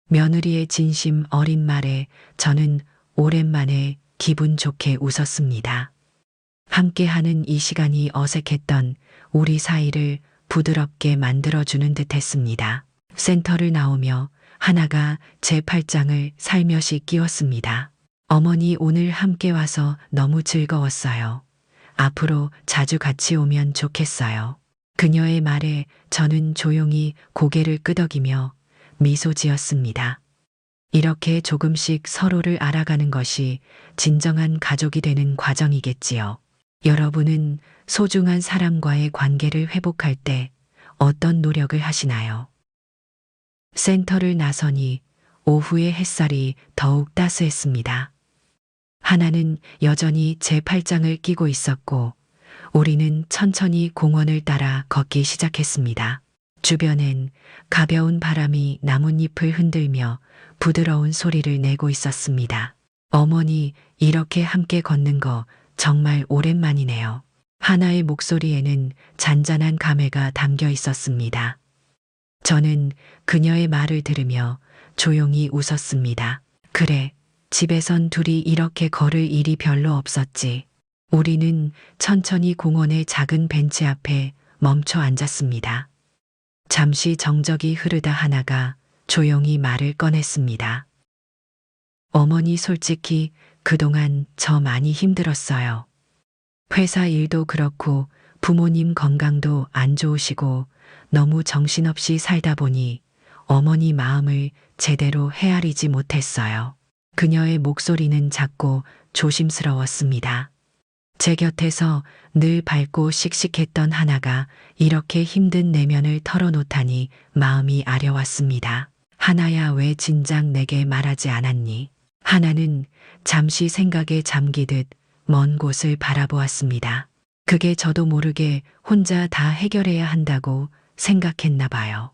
며느리의 진심 어린 말에 저는 오랜만에 기분 좋게 웃었습니다. 함께하는 이 시간이 어색했던 우리 사이를 부드럽게 만들어주는 듯 했습니다. 센터를 나오며 하나가 제 팔짱을 살며시 끼웠습니다. 어머니 오늘 함께 와서 너무 즐거웠어요. 앞으로 자주 같이 오면 좋겠어요. 그녀의 말에 저는 조용히 고개를 끄덕이며 미소 지었습니다. 이렇게 조금씩 서로를 알아가는 것이 진정한 가족이 되는 과정이겠지요. 여러분은 소중한 사람과의 관계를 회복할 때 어떤 노력을 하시나요? 센터를 나서니 오후의 햇살이 더욱 따스했습니다. 하나는 여전히 제 팔짱을 끼고 있었고 우리는 천천히 공원을 따라 걷기 시작했습니다. 주변엔 가벼운 바람이 나뭇잎을 흔들며 부드러운 소리를 내고 있었습니다. 어머니, 이렇게 함께 걷는 거 정말 오랜만이네요. 하나의 목소리에는 잔잔한 감회가 담겨 있었습니다. 저는 그녀의 말을 들으며 조용히 웃었습니다. 그래, 집에선 둘이 이렇게 걸을 일이 별로 없었지. 우리는 천천히 공원의 작은 벤치 앞에 멈춰 앉았습니다. 잠시 정적이 흐르다 하나가 조용히 말을 꺼냈습니다. 어머니 솔직히 그동안 저 많이 힘들었어요. 회사 일도 그렇고 부모님 건강도 안 좋으시고 너무 정신없이 살다 보니 어머니 마음을 제대로 헤아리지 못했어요. 그녀의 목소리는 작고 조심스러웠습니다. 제 곁에서 늘 밝고 씩씩했던 하나가 이렇게 힘든 내면을 털어놓다니 마음이 아려왔습니다. 하나야, 왜 진작 내게 말하지 않았니? 하나는 잠시 생각에 잠기듯 먼 곳을 바라보았습니다. 그게 저도 모르게 혼자 다 해결해야 한다고 생각했나 봐요.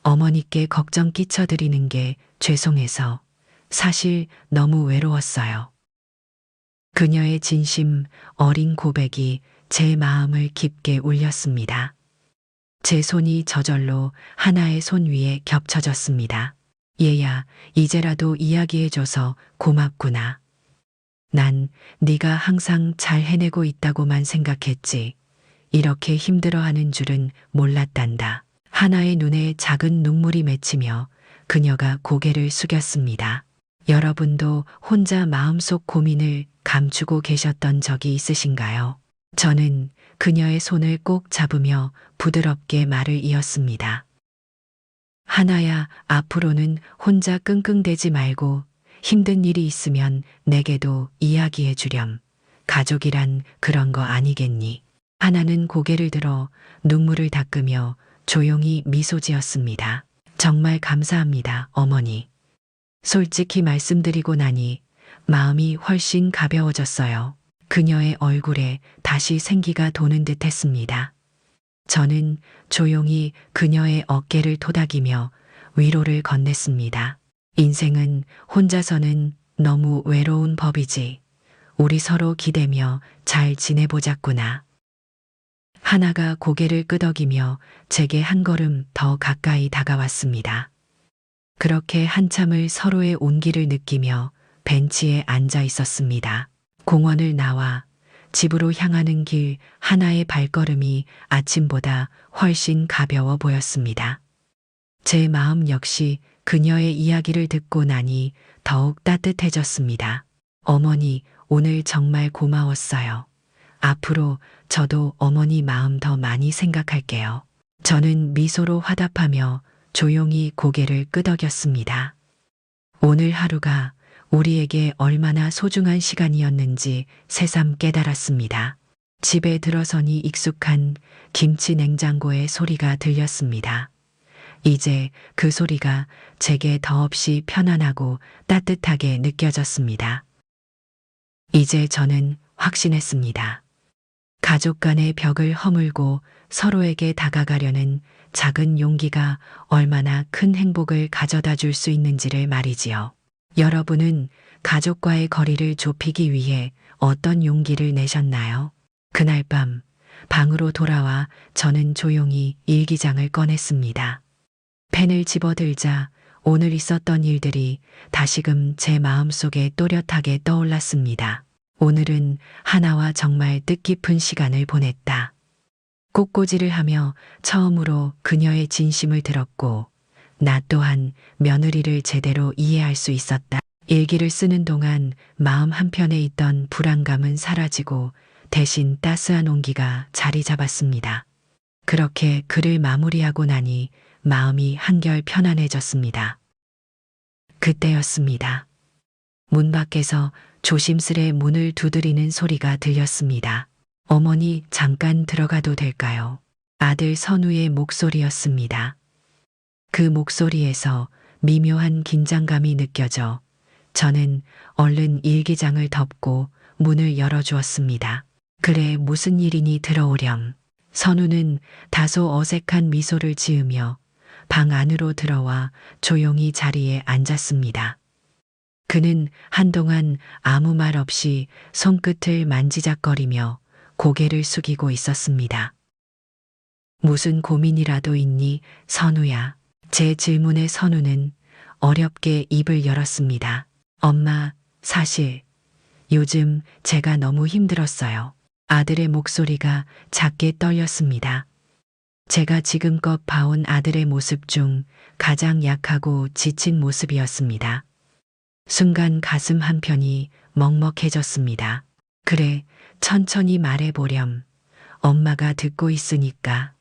어머니께 걱정 끼쳐드리는 게 죄송해서 사실 너무 외로웠어요. 그녀의 진심 어린 고백이 제 마음을 깊게 울렸습니다. 제 손이 저절로 하나의 손 위에 겹쳐졌습니다. 얘야, 이제라도 이야기해줘서 고맙구나. 난 네가 항상 잘 해내고 있다고만 생각했지. 이렇게 힘들어하는 줄은 몰랐단다. 하나의 눈에 작은 눈물이 맺히며 그녀가 고개를 숙였습니다. 여러분도 혼자 마음속 고민을 감추고 계셨던 적이 있으신가요? 저는 그녀의 손을 꼭 잡으며 부드럽게 말을 이었습니다. 하나야, 앞으로는 혼자 끙끙대지 말고 힘든 일이 있으면 내게도 이야기해 주렴. 가족이란 그런 거 아니겠니? 하나는 고개를 들어 눈물을 닦으며 조용히 미소 지었습니다. 정말 감사합니다, 어머니. 솔직히 말씀드리고 나니 마음이 훨씬 가벼워졌어요. 그녀의 얼굴에 다시 생기가 도는 듯 했습니다. 저는 조용히 그녀의 어깨를 토닥이며 위로를 건넸습니다. 인생은 혼자서는 너무 외로운 법이지. 우리 서로 기대며 잘 지내보자꾸나. 하나가 고개를 끄덕이며 제게 한 걸음 더 가까이 다가왔습니다. 그렇게 한참을 서로의 온기를 느끼며 벤치에 앉아 있었습니다. 공원을 나와 집으로 향하는 길, 하나의 발걸음이 아침보다 훨씬 가벼워 보였습니다. 제 마음 역시 그녀의 이야기를 듣고 나니 더욱 따뜻해졌습니다. 어머니, 오늘 정말 고마웠어요. 앞으로 저도 어머니 마음 더 많이 생각할게요. 저는 미소로 화답하며 조용히 고개를 끄덕였습니다. 오늘 하루가 우리에게 얼마나 소중한 시간이었는지 새삼 깨달았습니다. 집에 들어서니 익숙한 김치 냉장고의 소리가 들렸습니다. 이제 그 소리가 제게 더없이 편안하고 따뜻하게 느껴졌습니다. 이제 저는 확신했습니다. 가족 간의 벽을 허물고 서로에게 다가가려는 작은 용기가 얼마나 큰 행복을 가져다 줄 수 있는지를 말이지요. 여러분은 가족과의 거리를 좁히기 위해 어떤 용기를 내셨나요? 그날 밤 방으로 돌아와 저는 조용히 일기장을 꺼냈습니다. 펜을 집어들자 오늘 있었던 일들이 다시금 제 마음속에 또렷하게 떠올랐습니다. 오늘은 하나와 정말 뜻깊은 시간을 보냈다. 꽃꽂이를 하며 처음으로 그녀의 진심을 들었고 나 또한 며느리를 제대로 이해할 수 있었다. 일기를 쓰는 동안 마음 한편에 있던 불안감은 사라지고 대신 따스한 온기가 자리 잡았습니다. 그렇게 글을 마무리하고 나니 마음이 한결 편안해졌습니다. 그때였습니다. 문 밖에서 조심스레 문을 두드리는 소리가 들렸습니다. 어머니, 잠깐 들어가도 될까요? 아들 선우의 목소리였습니다. 그 목소리에서 미묘한 긴장감이 느껴져 저는 얼른 일기장을 덮고 문을 열어주었습니다. 그래, 무슨 일이니 들어오렴. 선우는 다소 어색한 미소를 지으며 방 안으로 들어와 조용히 자리에 앉았습니다. 그는 한동안 아무 말 없이 손끝을 만지작거리며 고개를 숙이고 있었습니다. 무슨 고민이라도 있니, 선우야? 제 질문에 선우는 어렵게 입을 열었습니다. 엄마, 사실 요즘 제가 너무 힘들었어요. 아들의 목소리가 작게 떨렸습니다. 제가 지금껏 봐온 아들의 모습 중 가장 약하고 지친 모습이었습니다. 순간 가슴 한편이 먹먹해졌습니다. 그래, 천천히 말해보렴. 엄마가 듣고 있으니까.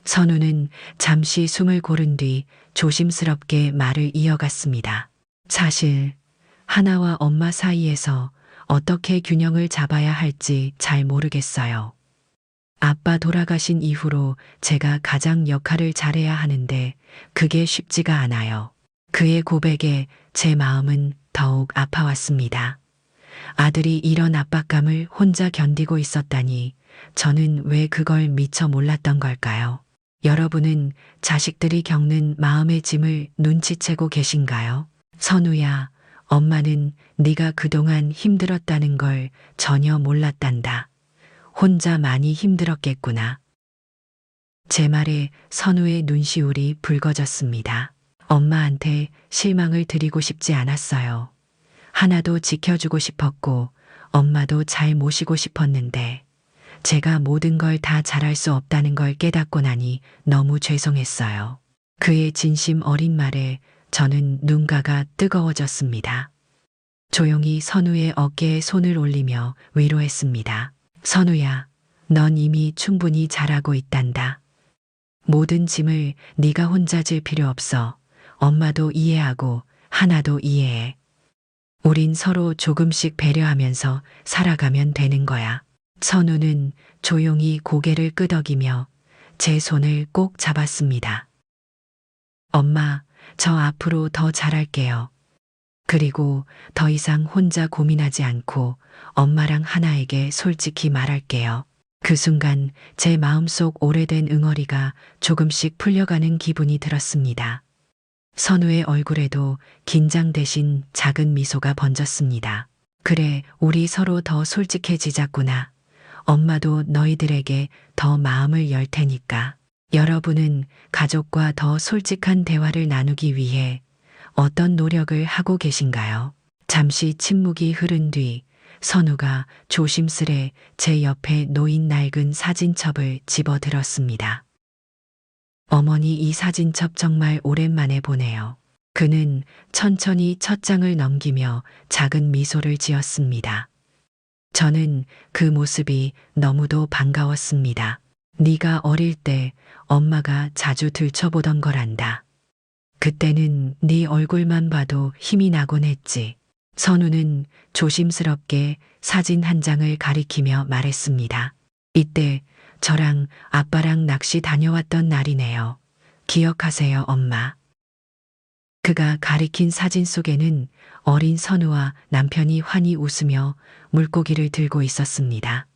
선우는 잠시 숨을 고른 뒤 조심스럽게 말을 이어갔습니다. 사실 하나와 엄마 사이에서 어떻게 균형을 잡아야 할지 잘 모르겠어요. 아빠 돌아가신 이후로 제가 가장 역할을 잘해야 하는데 그게 쉽지가 않아요. 그의 고백에 제 마음은 더욱 아파왔습니다. 아들이 이런 압박감을 혼자 견디고 있었다니 저는 왜 그걸 미처 몰랐던 걸까요? 여러분은 자식들이 겪는 마음의 짐을 눈치채고 계신가요? 선우야, 엄마는 네가 그동안 힘들었다는 걸 전혀 몰랐단다. 혼자 많이 힘들었겠구나. 제 말에 선우의 눈시울이 붉어졌습니다. 엄마한테 실망을 드리고 싶지 않았어요. 하나도 지켜주고 싶었고 엄마도 잘 모시고 싶었는데 제가 모든 걸 다 잘할 수 없다는 걸 깨닫고 나니 너무 죄송했어요. 그의 진심 어린 말에 저는 눈가가 뜨거워졌습니다. 조용히 선우의 어깨에 손을 올리며 위로했습니다. 선우야, 넌 이미 충분히 잘하고 있단다. 모든 짐을 네가 혼자 질 필요 없어. 엄마도 이해하고 하나도 이해해. 우린 서로 조금씩 배려하면서 살아가면 되는 거야. 선우는 조용히 고개를 끄덕이며 제 손을 꼭 잡았습니다. 엄마, 저 앞으로 더 잘할게요. 그리고 더 이상 혼자 고민하지 않고 엄마랑 하나에게 솔직히 말할게요. 그 순간 제 마음속 오래된 응어리가 조금씩 풀려가는 기분이 들었습니다. 선우의 얼굴에도 긴장 대신 작은 미소가 번졌습니다. 그래, 우리 서로 더 솔직해지자꾸나. 엄마도 너희들에게 더 마음을 열 테니까. 여러분은 가족과 더 솔직한 대화를 나누기 위해 어떤 노력을 하고 계신가요? 잠시 침묵이 흐른 뒤 선우가 조심스레 제 옆에 놓인 낡은 사진첩을 집어들었습니다. 어머니, 이 사진첩 정말 오랜만에 보네요. 그는 천천히 첫 장을 넘기며 작은 미소를 지었습니다. 저는 그 모습이 너무도 반가웠습니다. 네가 어릴 때 엄마가 자주 들춰보던 거란다. 그때는 네 얼굴만 봐도 힘이 나곤 했지. 선우는 조심스럽게 사진 한 장을 가리키며 말했습니다. 이때 저랑 아빠랑 낚시 다녀왔던 날이네요. 기억하세요, 엄마? 그가 가리킨 사진 속에는 어린 선우와 남편이 환히 웃으며 물고기를 들고 있었습니다.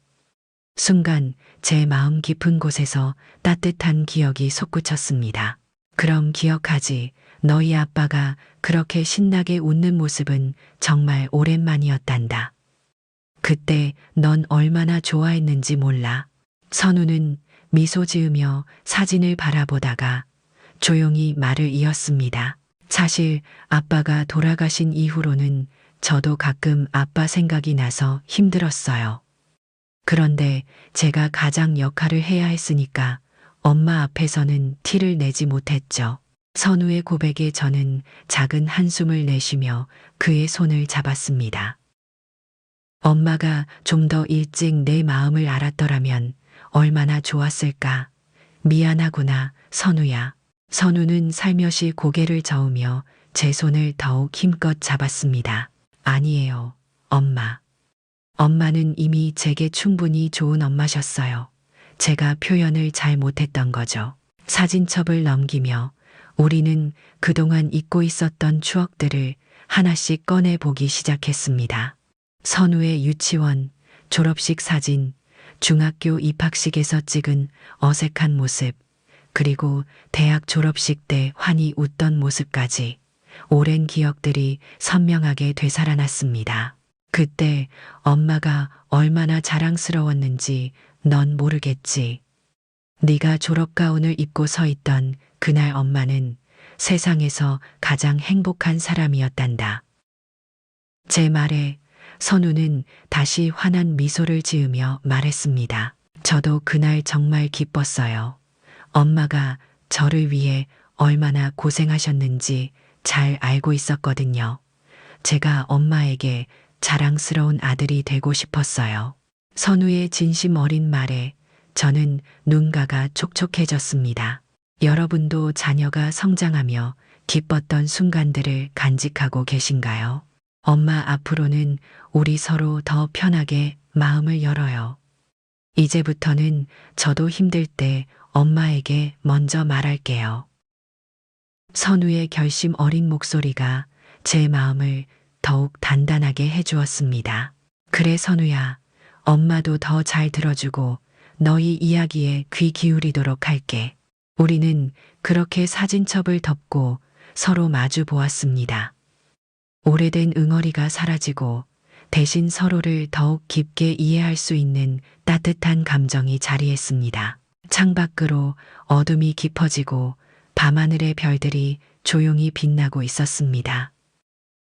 순간 제 마음 깊은 곳에서 따뜻한 기억이 솟구쳤습니다. 그럼 기억하지. 너희 아빠가 그렇게 신나게 웃는 모습은 정말 오랜만이었단다. 그때 넌 얼마나 좋아했는지 몰라. 선우는 미소 지으며 사진을 바라보다가 조용히 말을 이었습니다. 사실 아빠가 돌아가신 이후로는 저도 가끔 아빠 생각이 나서 힘들었어요. 그런데 제가 가장 역할을 해야 했으니까 엄마 앞에서는 티를 내지 못했죠. 선우의 고백에 저는 작은 한숨을 내쉬며 그의 손을 잡았습니다. 엄마가 좀 더 일찍 내 마음을 알았더라면 얼마나 좋았을까. 미안하구나, 선우야. 선우는 살며시 고개를 저으며 제 손을 더욱 힘껏 잡았습니다. 아니에요, 엄마. 엄마는 이미 제게 충분히 좋은 엄마셨어요. 제가 표현을 잘 못했던 거죠. 사진첩을 넘기며 우리는 그동안 잊고 있었던 추억들을 하나씩 꺼내 보기 시작했습니다. 선우의 유치원, 졸업식 사진, 중학교 입학식에서 찍은 어색한 모습, 그리고 대학 졸업식 때 환히 웃던 모습까지 오랜 기억들이 선명하게 되살아났습니다. 그때 엄마가 얼마나 자랑스러웠는지 넌 모르겠지. 네가 졸업가운을 입고 서 있던 그날 엄마는 세상에서 가장 행복한 사람이었단다. 제 말에 선우는 다시 환한 미소를 지으며 말했습니다. 저도 그날 정말 기뻤어요. 엄마가 저를 위해 얼마나 고생하셨는지 잘 알고 있었거든요. 제가 엄마에게 자랑스러운 아들이 되고 싶었어요. 선우의 진심 어린 말에 저는 눈가가 촉촉해졌습니다. 여러분도 자녀가 성장하며 기뻤던 순간들을 간직하고 계신가요? 엄마 앞으로는 우리 서로 더 편하게 마음을 열어요. 이제부터는 저도 힘들 때 엄마에게 먼저 말할게요. 선우의 결심 어린 목소리가 제 마음을 더욱 단단하게 해주었습니다. 그래 선우야, 엄마도 더 잘 들어주고 너희 이야기에 귀 기울이도록 할게. 우리는 그렇게 사진첩을 덮고 서로 마주 보았습니다. 오래된 응어리가 사라지고 대신 서로를 더욱 깊게 이해할 수 있는 따뜻한 감정이 자리했습니다. 창밖으로 어둠이 깊어지고 밤하늘의 별들이 조용히 빛나고 있었습니다.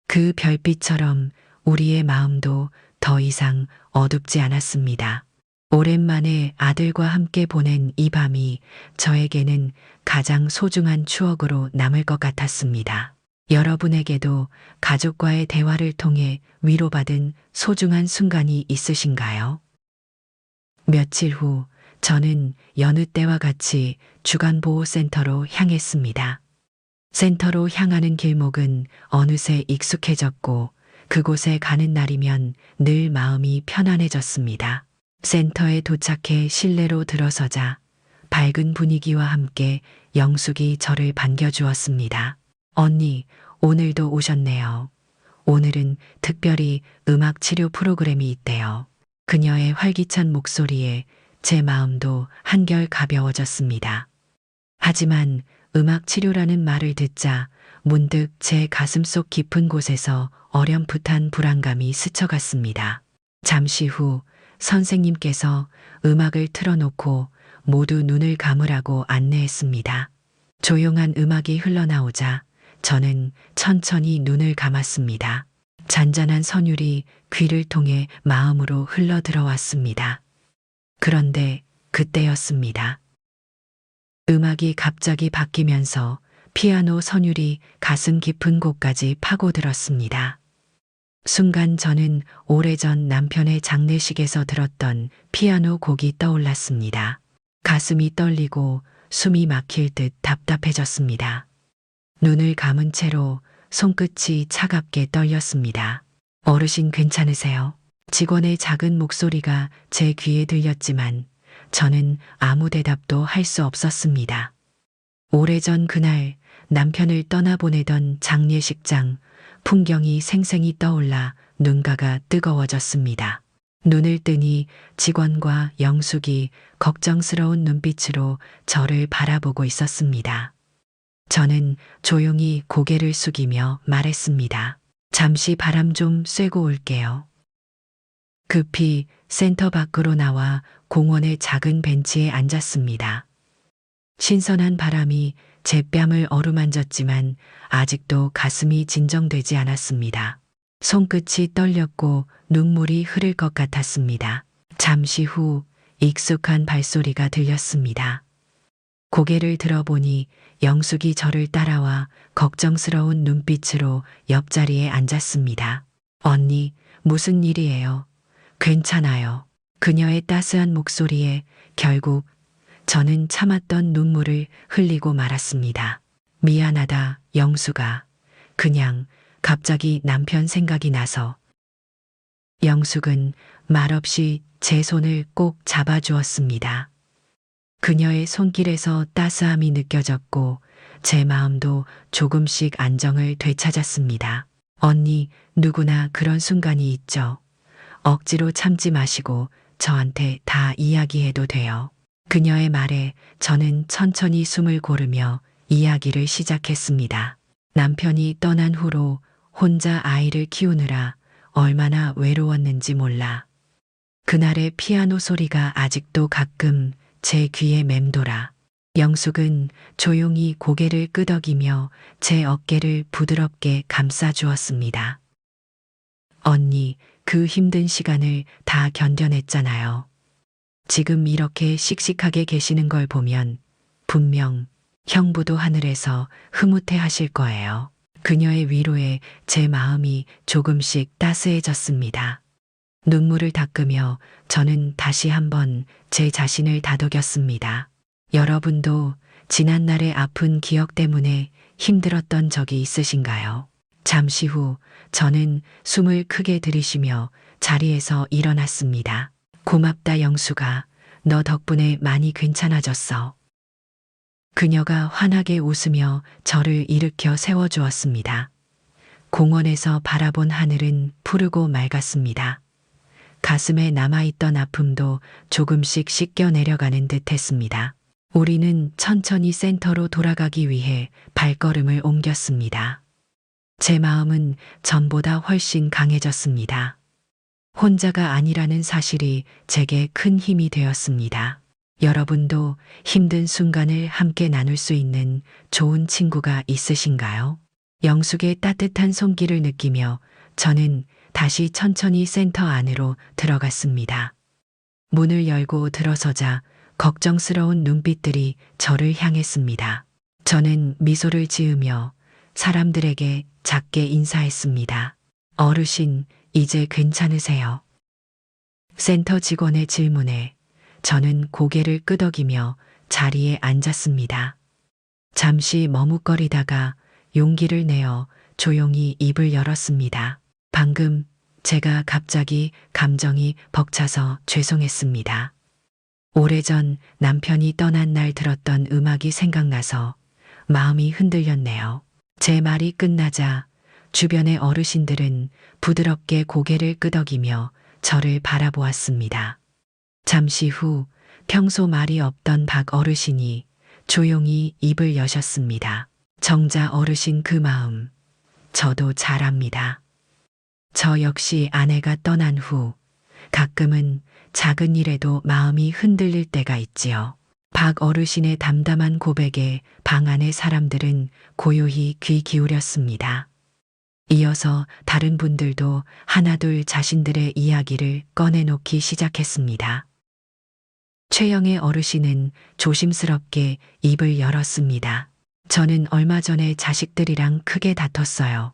그 별빛처럼 우리의 마음도 더 이상 어둡지 않았습니다. 오랜만에 아들과 함께 보낸 이 밤이 저에게는 가장 소중한 추억으로 남을 것 같았습니다. 여러분에게도 가족과의 대화를 통해 위로받은 소중한 순간이 있으신가요? 며칠 후 저는 여느 때와 같이 주간보호센터로 향했습니다. 센터로 향하는 길목은 어느새 익숙해졌고 그곳에 가는 날이면 늘 마음이 편안해졌습니다. 센터에 도착해 실내로 들어서자 밝은 분위기와 함께 영숙이 저를 반겨주었습니다. 언니, 오늘도 오셨네요. 오늘은 특별히 음악 치료 프로그램이 있대요. 그녀의 활기찬 목소리에 제 마음도 한결 가벼워졌습니다. 하지만 음악 치료라는 말을 듣자 문득 제 가슴속 깊은 곳에서 어렴풋한 불안감이 스쳐갔습니다. 잠시 후 선생님께서 음악을 틀어놓고 모두 눈을 감으라고 안내했습니다. 조용한 음악이 흘러나오자 저는 천천히 눈을 감았습니다. 잔잔한 선율이 귀를 통해 마음으로 흘러 들어왔습니다. 그런데 그때였습니다. 음악이 갑자기 바뀌면서 피아노 선율이 가슴 깊은 곳까지 파고들었습니다. 순간 저는 오래전 남편의 장례식에서 들었던 피아노 곡이 떠올랐습니다. 가슴이 떨리고 숨이 막힐 듯 답답해졌습니다. 눈을 감은 채로 손끝이 차갑게 떨렸습니다. 어르신 괜찮으세요? 직원의 작은 목소리가 제 귀에 들렸지만 저는 아무 대답도 할 수 없었습니다. 오래전 그날 남편을 떠나보내던 장례식장 풍경이 생생히 떠올라 눈가가 뜨거워졌습니다. 눈을 뜨니 직원과 영숙이 걱정스러운 눈빛으로 저를 바라보고 있었습니다. 저는 조용히 고개를 숙이며 말했습니다. 잠시 바람 좀 쐬고 올게요. 급히 센터 밖으로 나와 공원의 작은 벤치에 앉았습니다. 신선한 바람이 제 뺨을 어루만졌지만 아직도 가슴이 진정되지 않았습니다. 손끝이 떨렸고 눈물이 흐를 것 같았습니다. 잠시 후 익숙한 발소리가 들렸습니다. 고개를 들어보니 영숙이 저를 따라와 걱정스러운 눈빛으로 옆자리에 앉았습니다. 언니, 무슨 일이에요? 괜찮아요. 그녀의 따스한 목소리에 결국 저는 참았던 눈물을 흘리고 말았습니다. 미안하다, 영숙아. 그냥 갑자기 남편 생각이 나서. 영숙은 말없이 제 손을 꼭 잡아주었습니다. 그녀의 손길에서 따스함이 느껴졌고 제 마음도 조금씩 안정을 되찾았습니다. 언니, 누구나 그런 순간이 있죠. 억지로 참지 마시고 저한테 다 이야기해도 돼요. 그녀의 말에 저는 천천히 숨을 고르며 이야기를 시작했습니다. 남편이 떠난 후로 혼자 아이를 키우느라 얼마나 외로웠는지 몰라. 그날의 피아노 소리가 아직도 가끔 제 귀에 맴돌아. 영숙은 조용히 고개를 끄덕이며 제 어깨를 부드럽게 감싸주었습니다. 언니, 그 힘든 시간을 다 견뎌냈잖아요. 지금 이렇게 씩씩하게 계시는 걸 보면 분명 형부도 하늘에서 흐뭇해 하실 거예요. 그녀의 위로에 제 마음이 조금씩 따스해졌습니다. 눈물을 닦으며 저는 다시 한번 제 자신을 다독였습니다. 여러분도 지난날의 아픈 기억 때문에 힘들었던 적이 있으신가요? 잠시 후 저는 숨을 크게 들이쉬며 자리에서 일어났습니다. 고맙다, 영숙아. 너 덕분에 많이 괜찮아졌어. 그녀가 환하게 웃으며 저를 일으켜 세워주었습니다. 공원에서 바라본 하늘은 푸르고 맑았습니다. 가슴에 남아있던 아픔도 조금씩 씻겨 내려가는 듯 했습니다. 우리는 천천히 센터로 돌아가기 위해 발걸음을 옮겼습니다. 제 마음은 전보다 훨씬 강해졌습니다. 혼자가 아니라는 사실이 제게 큰 힘이 되었습니다. 여러분도 힘든 순간을 함께 나눌 수 있는 좋은 친구가 있으신가요? 영숙의 따뜻한 손길을 느끼며 저는 다시 천천히 센터 안으로 들어갔습니다. 문을 열고 들어서자 걱정스러운 눈빛들이 저를 향했습니다. 저는 미소를 지으며 사람들에게 작게 인사했습니다. 어르신, 이제 괜찮으세요? 센터 직원의 질문에 저는 고개를 끄덕이며 자리에 앉았습니다. 잠시 머뭇거리다가 용기를 내어 조용히 입을 열었습니다. 방금 제가 갑자기 감정이 벅차서 죄송했습니다. 오래전 남편이 떠난 날 들었던 음악이 생각나서 마음이 흔들렸네요. 제 말이 끝나자 주변의 어르신들은 부드럽게 고개를 끄덕이며 저를 바라보았습니다. 잠시 후 평소 말이 없던 박 어르신이 조용히 입을 여셨습니다. 정자 어르신 그 마음, 저도 잘 압니다. 저 역시 아내가 떠난 후 가끔은 작은 일에도 마음이 흔들릴 때가 있지요. 박 어르신의 담담한 고백에 방 안의 사람들은 고요히 귀 기울였습니다. 이어서 다른 분들도 하나둘 자신들의 이야기를 꺼내놓기 시작했습니다. 최영의 어르신은 조심스럽게 입을 열었습니다. 저는 얼마 전에 자식들이랑 크게 다퉜어요.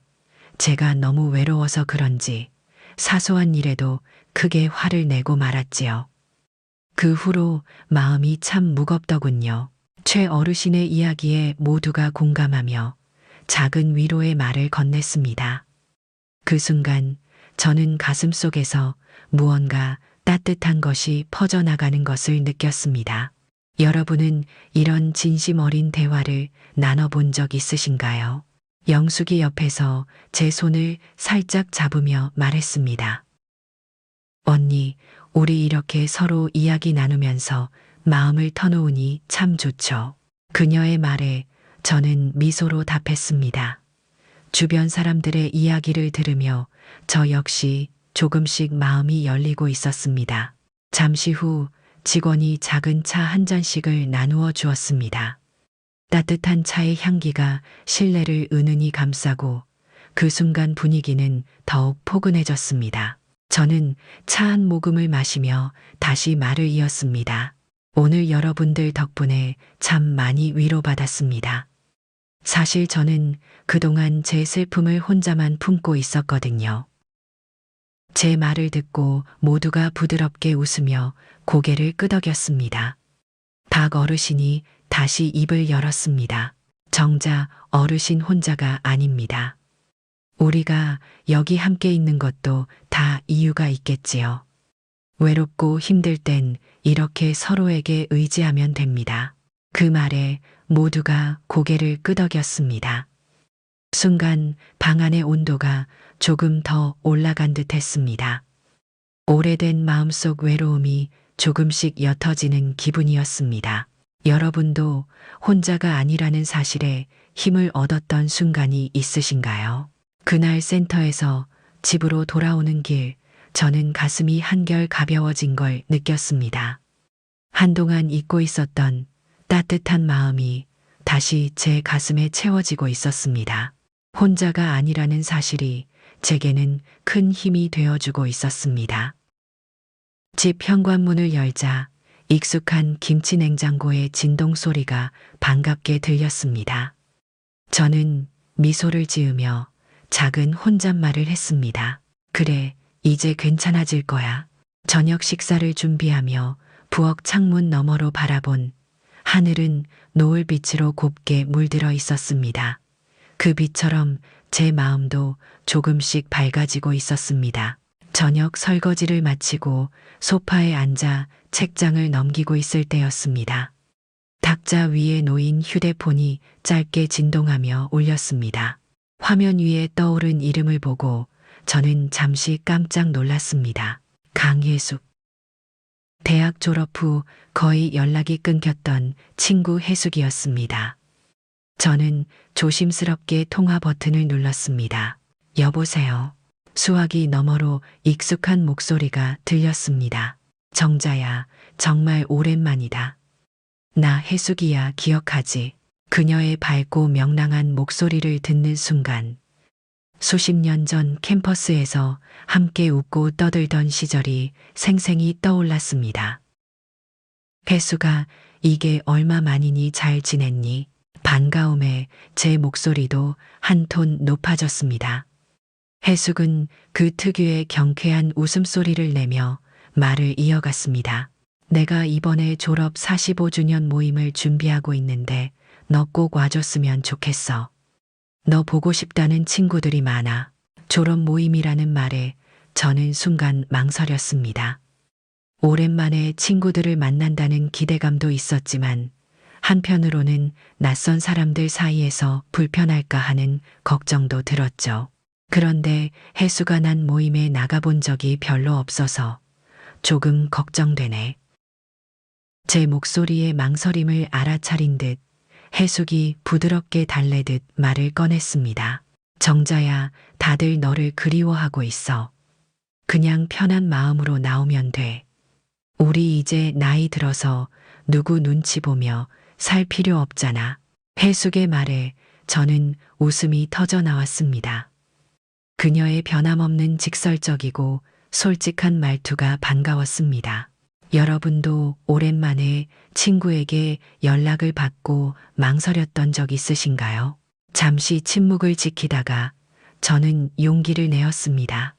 제가 너무 외로워서 그런지 사소한 일에도 크게 화를 내고 말았지요. 그 후로 마음이 참 무겁더군요. 최 어르신의 이야기에 모두가 공감하며 작은 위로의 말을 건넸습니다. 그 순간 저는 가슴속에서 무언가 따뜻한 것이 퍼져나가는 것을 느꼈습니다. 여러분은 이런 진심 어린 대화를 나눠본 적 있으신가요? 영숙이 옆에서 제 손을 살짝 잡으며 말했습니다. 언니, 우리 이렇게 서로 이야기 나누면서 마음을 터놓으니 참 좋죠. 그녀의 말에 저는 미소로 답했습니다. 주변 사람들의 이야기를 들으며 저 역시 조금씩 마음이 열리고 있었습니다. 잠시 후 직원이 작은 차 한 잔씩을 나누어 주었습니다. 따뜻한 차의 향기가 실내를 은은히 감싸고 그 순간 분위기는 더욱 포근해졌습니다. 저는 차 한 모금을 마시며 다시 말을 이었습니다. 오늘 여러분들 덕분에 참 많이 위로받았습니다. 사실 저는 그동안 제 슬픔을 혼자만 품고 있었거든요. 제 말을 듣고 모두가 부드럽게 웃으며 고개를 끄덕였습니다. 박 어르신이 다시 입을 열었습니다. 정작 어르신 혼자가 아닙니다. 우리가 여기 함께 있는 것도 다 이유가 있겠지요. 외롭고 힘들 땐 이렇게 서로에게 의지하면 됩니다. 그 말에 모두가 고개를 끄덕였습니다. 순간 방 안의 온도가 조금 더 올라간 듯 했습니다. 오래된 마음속 외로움이 조금씩 옅어지는 기분이었습니다. 여러분도 혼자가 아니라는 사실에 힘을 얻었던 순간이 있으신가요? 그날 센터에서 집으로 돌아오는 길, 저는 가슴이 한결 가벼워진 걸 느꼈습니다. 한동안 잊고 있었던 따뜻한 마음이 다시 제 가슴에 채워지고 있었습니다. 혼자가 아니라는 사실이 제게는 큰 힘이 되어주고 있었습니다. 집 현관문을 열자 익숙한 김치 냉장고의 진동 소리가 반갑게 들렸습니다. 저는 미소를 지으며 작은 혼잣말을 했습니다. 그래, 이제 괜찮아질 거야. 저녁 식사를 준비하며 부엌 창문 너머로 바라본 하늘은 노을빛으로 곱게 물들어 있었습니다. 그 빛처럼 제 마음도 조금씩 밝아지고 있었습니다. 저녁 설거지를 마치고 소파에 앉아 책장을 넘기고 있을 때였습니다. 탁자 위에 놓인 휴대폰이 짧게 진동하며 울렸습니다. 화면 위에 떠오른 이름을 보고 저는 잠시 깜짝 놀랐습니다. 강혜숙. 대학 졸업 후 거의 연락이 끊겼던 친구 혜숙이었습니다. 저는 조심스럽게 통화 버튼을 눌렀습니다. 여보세요. 수화기 너머로 익숙한 목소리가 들렸습니다. 정자야, 정말 오랜만이다. 나 혜숙이야, 기억하지? 그녀의 밝고 명랑한 목소리를 듣는 순간 수십 년 전 캠퍼스에서 함께 웃고 떠들던 시절이 생생히 떠올랐습니다. 혜숙아, 이게 얼마 만이니 잘 지냈니? 반가움에 제 목소리도 한 톤 높아졌습니다. 혜숙은 그 특유의 경쾌한 웃음소리를 내며 말을 이어갔습니다. 내가 이번에 졸업 45주년 모임을 준비하고 있는데 너 꼭 와줬으면 좋겠어. 너 보고 싶다는 친구들이 많아. 졸업 모임이라는 말에 저는 순간 망설였습니다. 오랜만에 친구들을 만난다는 기대감도 있었지만 한편으로는 낯선 사람들 사이에서 불편할까 하는 걱정도 들었죠. 그런데 혜수가 난 모임에 나가본 적이 별로 없어서 조금 걱정되네. 제 목소리의 망설임을 알아차린 듯 혜숙이 부드럽게 달래듯 말을 꺼냈습니다. 정자야, 다들 너를 그리워하고 있어. 그냥 편한 마음으로 나오면 돼. 우리 이제 나이 들어서 누구 눈치 보며 살 필요 없잖아. 혜숙의 말에 저는 웃음이 터져 나왔습니다. 그녀의 변함없는 직설적이고 솔직한 말투가 반가웠습니다. 여러분도 오랜만에 친구에게 연락을 받고 망설였던 적 있으신가요? 잠시 침묵을 지키다가 저는 용기를 내었습니다.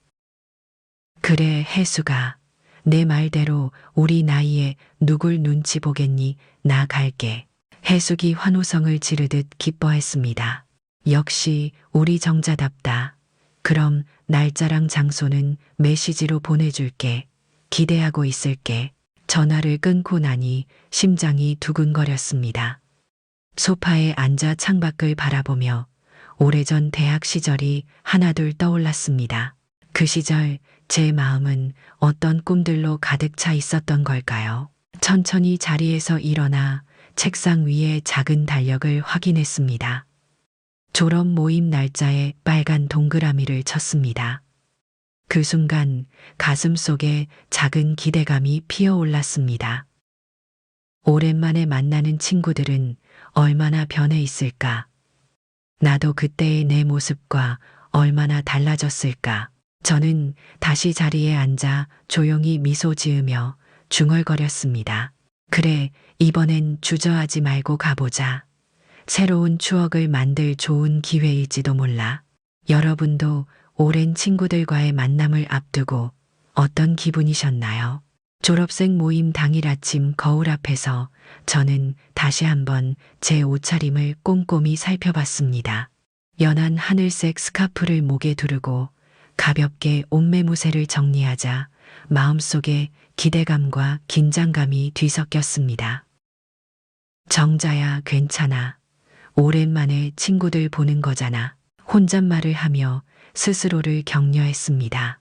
그래, 혜숙아. 내 말대로 우리 나이에 누굴 눈치 보겠니? 나 갈게. 혜숙이 환호성을 지르듯 기뻐했습니다. 역시 우리 정자답다. 그럼 날짜랑 장소는 메시지로 보내줄게. 기대하고 있을게. 전화를 끊고 나니 심장이 두근거렸습니다. 소파에 앉아 창밖을 바라보며 오래전 대학 시절이 하나둘 떠올랐습니다. 그 시절 제 마음은 어떤 꿈들로 가득 차 있었던 걸까요? 천천히 자리에서 일어나 책상 위에 작은 달력을 확인했습니다. 졸업 모임 날짜에 빨간 동그라미를 쳤습니다. 그 순간 가슴 속에 작은 기대감이 피어올랐습니다. 오랜만에 만나는 친구들은 얼마나 변해 있을까? 나도 그때의 내 모습과 얼마나 달라졌을까? 저는 다시 자리에 앉아 조용히 미소 지으며 중얼거렸습니다. 그래, 이번엔 주저하지 말고 가보자. 새로운 추억을 만들 좋은 기회일지도 몰라. 여러분도 오랜 친구들과의 만남을 앞두고 어떤 기분이셨나요? 졸업생 모임 당일 아침 거울 앞에서 저는 다시 한번 제 옷차림을 꼼꼼히 살펴봤습니다. 연한 하늘색 스카프를 목에 두르고 가볍게 옷매무새를 정리하자 마음속에 기대감과 긴장감이 뒤섞였습니다. 정자야, 괜찮아. 오랜만에 친구들 보는 거잖아. 혼잣말을 하며 스스로를 격려했습니다.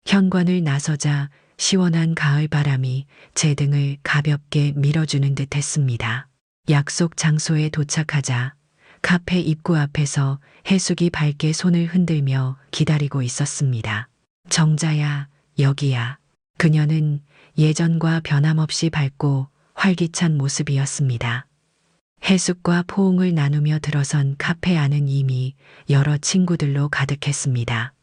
현관을 나서자 시원한 가을 바람이 제 등을 가볍게 밀어주는 듯 했습니다. 약속 장소에 도착하자 카페 입구 앞에서 해숙이 밝게 손을 흔들며 기다리고 있었습니다. 정자야, 여기야. 그녀는 예전과 변함없이 밝고 활기찬 모습이었습니다. 해숙과 포옹을 나누며 들어선 카페 안은 이미 여러 친구들로 가득했습니다.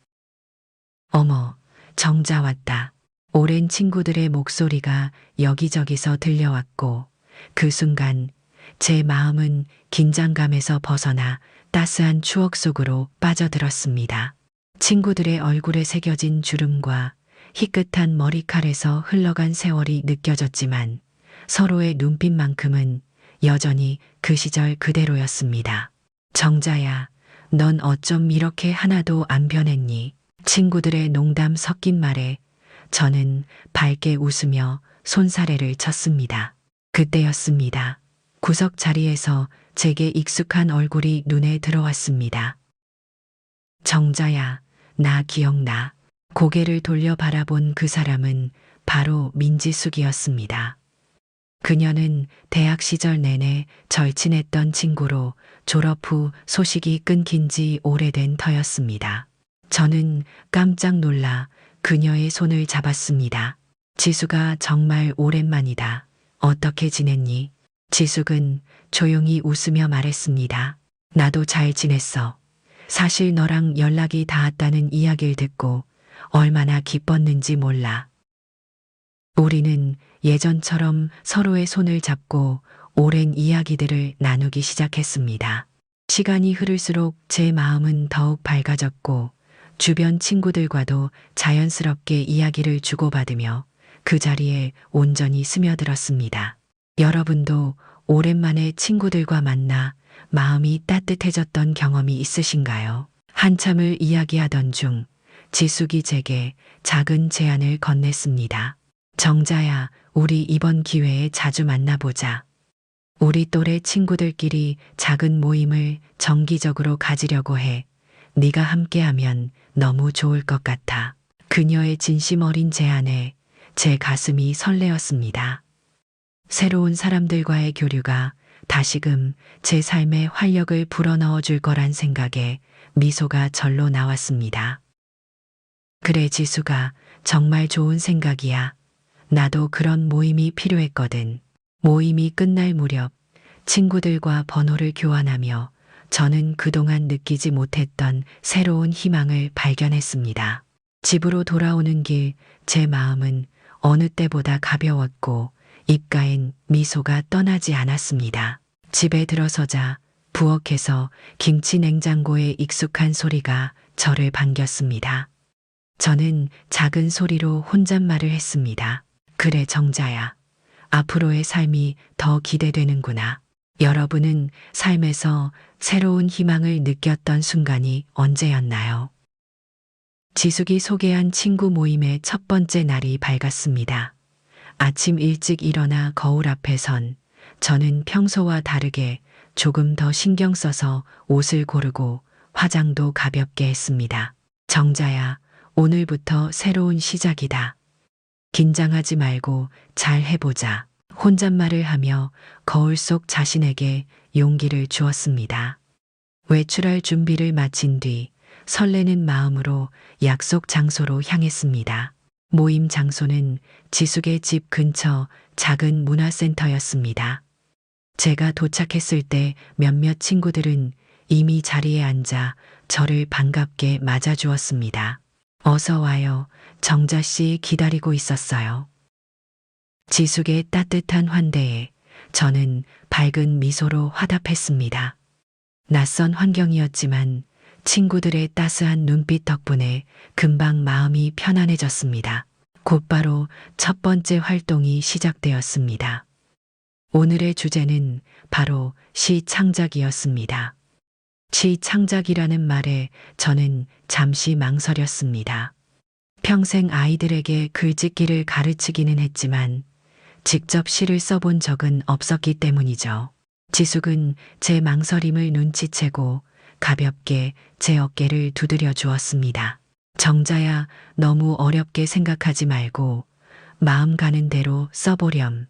어머, 정자 왔다. 오랜 친구들의 목소리가 여기저기서 들려왔고 그 순간 제 마음은 긴장감에서 벗어나 따스한 추억 속으로 빠져들었습니다. 친구들의 얼굴에 새겨진 주름과 희끗한 머리칼에서 흘러간 세월이 느껴졌지만 서로의 눈빛만큼은 여전히 그 시절 그대로였습니다. 정자야, 넌 어쩜 이렇게 하나도 안 변했니? 친구들의 농담 섞인 말에 저는 밝게 웃으며 손사래를 쳤습니다. 그때였습니다. 구석 자리에서 제게 익숙한 얼굴이 눈에 들어왔습니다. 정자야, 나 기억나. 고개를 돌려 바라본 그 사람은 바로 민지숙이었습니다. 그녀는 대학 시절 내내 절친했던 친구로 졸업 후 소식이 끊긴 지 오래된 터였습니다. 저는 깜짝 놀라 그녀의 손을 잡았습니다. 지수가 정말 오랜만이다. 어떻게 지냈니? 지숙은 조용히 웃으며 말했습니다. 나도 잘 지냈어. 사실 너랑 연락이 닿았다는 이야기를 듣고 얼마나 기뻤는지 몰라. 우리는 예전처럼 서로의 손을 잡고 오랜 이야기들을 나누기 시작했습니다. 시간이 흐를수록 제 마음은 더욱 밝아졌고 주변 친구들과도 자연스럽게 이야기를 주고받으며 그 자리에 온전히 스며들었습니다. 여러분도 오랜만에 친구들과 만나 마음이 따뜻해졌던 경험이 있으신가요? 한참을 이야기하던 중 지숙이 제게 작은 제안을 건넸습니다. 정자야, 우리 이번 기회에 자주 만나보자. 우리 또래 친구들끼리 작은 모임을 정기적으로 가지려고 해. 네가 함께하면 너무 좋을 것 같아. 그녀의 진심 어린 제안에 제 가슴이 설레었습니다. 새로운 사람들과의 교류가 다시금 제 삶에 활력을 불어넣어 줄 거란 생각에 미소가 절로 나왔습니다. 그래, 지수가 정말 좋은 생각이야. 나도 그런 모임이 필요했거든. 모임이 끝날 무렵 친구들과 번호를 교환하며 저는 그동안 느끼지 못했던 새로운 희망을 발견했습니다. 집으로 돌아오는 길 제 마음은 어느 때보다 가벼웠고 입가엔 미소가 떠나지 않았습니다. 집에 들어서자 부엌에서 김치 냉장고의 익숙한 소리가 저를 반겼습니다. 저는 작은 소리로 혼잣말을 했습니다. 그래, 정자야. 앞으로의 삶이 더 기대되는구나. 여러분은 삶에서 새로운 희망을 느꼈던 순간이 언제였나요? 지숙이 소개한 친구 모임의 첫 번째 날이 밝았습니다. 아침 일찍 일어나 거울 앞에 선 저는 평소와 다르게 조금 더 신경 써서 옷을 고르고 화장도 가볍게 했습니다. 정자야, 오늘부터 새로운 시작이다. 긴장하지 말고 잘 해보자. 혼잣말을 하며 거울 속 자신에게 용기를 주었습니다. 외출할 준비를 마친 뒤 설레는 마음으로 약속 장소로 향했습니다. 모임 장소는 지숙의 집 근처 작은 문화센터였습니다. 제가 도착했을 때 몇몇 친구들은 이미 자리에 앉아 저를 반갑게 맞아주었습니다. 어서 와요. 정자 씨 기다리고 있었어요. 지숙의 따뜻한 환대에 저는 밝은 미소로 화답했습니다. 낯선 환경이었지만 친구들의 따스한 눈빛 덕분에 금방 마음이 편안해졌습니다. 곧바로 첫 번째 활동이 시작되었습니다. 오늘의 주제는 바로 시 창작이었습니다. 시 창작이라는 말에 저는 잠시 망설였습니다. 평생 아이들에게 글짓기를 가르치기는 했지만 직접 시를 써본 적은 없었기 때문이죠. 지숙은 제 망설임을 눈치채고 가볍게 제 어깨를 두드려 주었습니다. 정자야, 너무 어렵게 생각하지 말고 마음 가는 대로 써보렴.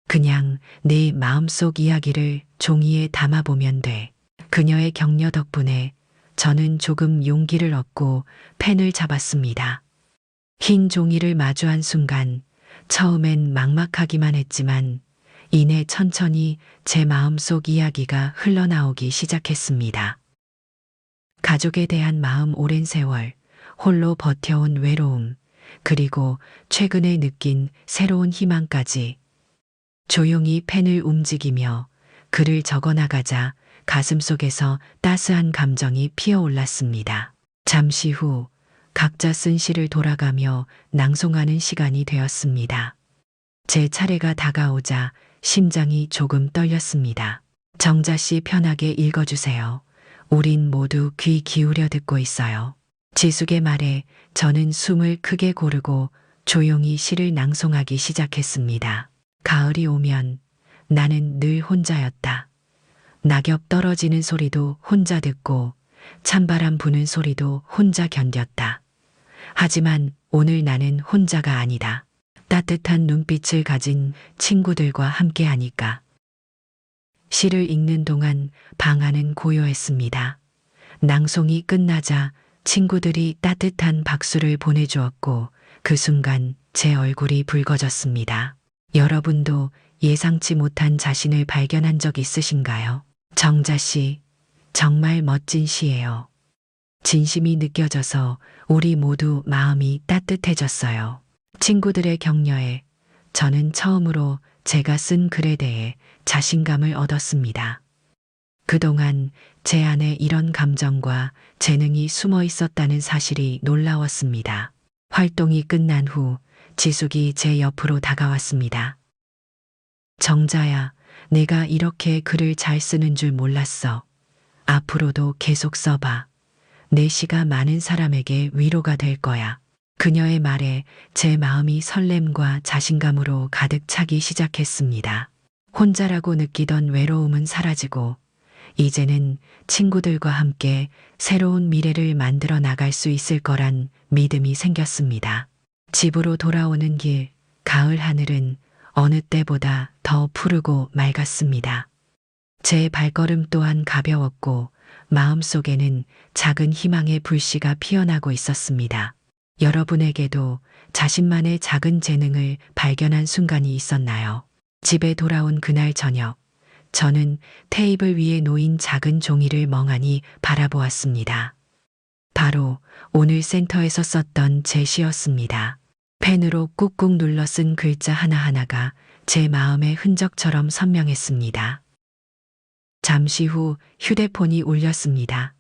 그냥 내 마음속 이야기를 종이에 담아보면 돼. 그녀의 격려 덕분에 저는 조금 용기를 얻고 펜을 잡았습니다. 흰 종이를 마주한 순간 처음엔 막막하기만 했지만 이내 천천히 제 마음속 이야기가 흘러나오기 시작했습니다. 가족에 대한 마음, 오랜 세월, 홀로 버텨온 외로움, 그리고 최근에 느낀 새로운 희망까지 조용히 펜을 움직이며 글을 적어나가자 가슴속에서 따스한 감정이 피어올랐습니다. 잠시 후 각자 쓴 시를 돌아가며 낭송하는 시간이 되었습니다. 제 차례가 다가오자 심장이 조금 떨렸습니다. 정자 씨 편하게 읽어주세요. 우린 모두 귀 기울여 듣고 있어요. 지숙의 말에 저는 숨을 크게 고르고 조용히 시를 낭송하기 시작했습니다. 가을이 오면 나는 늘 혼자였다. 낙엽 떨어지는 소리도 혼자 듣고 찬바람 부는 소리도 혼자 견뎠다. 하지만 오늘 나는 혼자가 아니다. 따뜻한 눈빛을 가진 친구들과 함께 하니까. 시를 읽는 동안 방 안은 고요했습니다. 낭송이 끝나자 친구들이 따뜻한 박수를 보내주었고 그 순간 제 얼굴이 붉어졌습니다. 여러분도 예상치 못한 자신을 발견한 적 있으신가요? 정자 씨, 정말 멋진 시예요. 진심이 느껴져서 우리 모두 마음이 따뜻해졌어요. 친구들의 격려에 저는 처음으로 제가 쓴 글에 대해 자신감을 얻었습니다. 그동안 제 안에 이런 감정과 재능이 숨어 있었다는 사실이 놀라웠습니다. 활동이 끝난 후 지숙이 제 옆으로 다가왔습니다. 정자야, 내가 이렇게 글을 잘 쓰는 줄 몰랐어. 앞으로도 계속 써봐. 내 시가 많은 사람에게 위로가 될 거야. 그녀의 말에 제 마음이 설렘과 자신감으로 가득 차기 시작했습니다. 혼자라고 느끼던 외로움은 사라지고 이제는 친구들과 함께 새로운 미래를 만들어 나갈 수 있을 거란 믿음이 생겼습니다. 집으로 돌아오는 길, 가을 하늘은 어느 때보다 더 푸르고 맑았습니다. 제 발걸음 또한 가벼웠고 마음속에는 작은 희망의 불씨가 피어나고 있었습니다. 여러분에게도 자신만의 작은 재능을 발견한 순간이 있었나요? 집에 돌아온 그날 저녁, 저는 테이블 위에 놓인 작은 종이를 멍하니 바라보았습니다. 바로 오늘 센터에서 썼던 제 시였습니다. 펜으로 꾹꾹 눌러 쓴 글자 하나하나가 제 마음의 흔적처럼 선명했습니다. 잠시 후 휴대폰이 울렸습니다.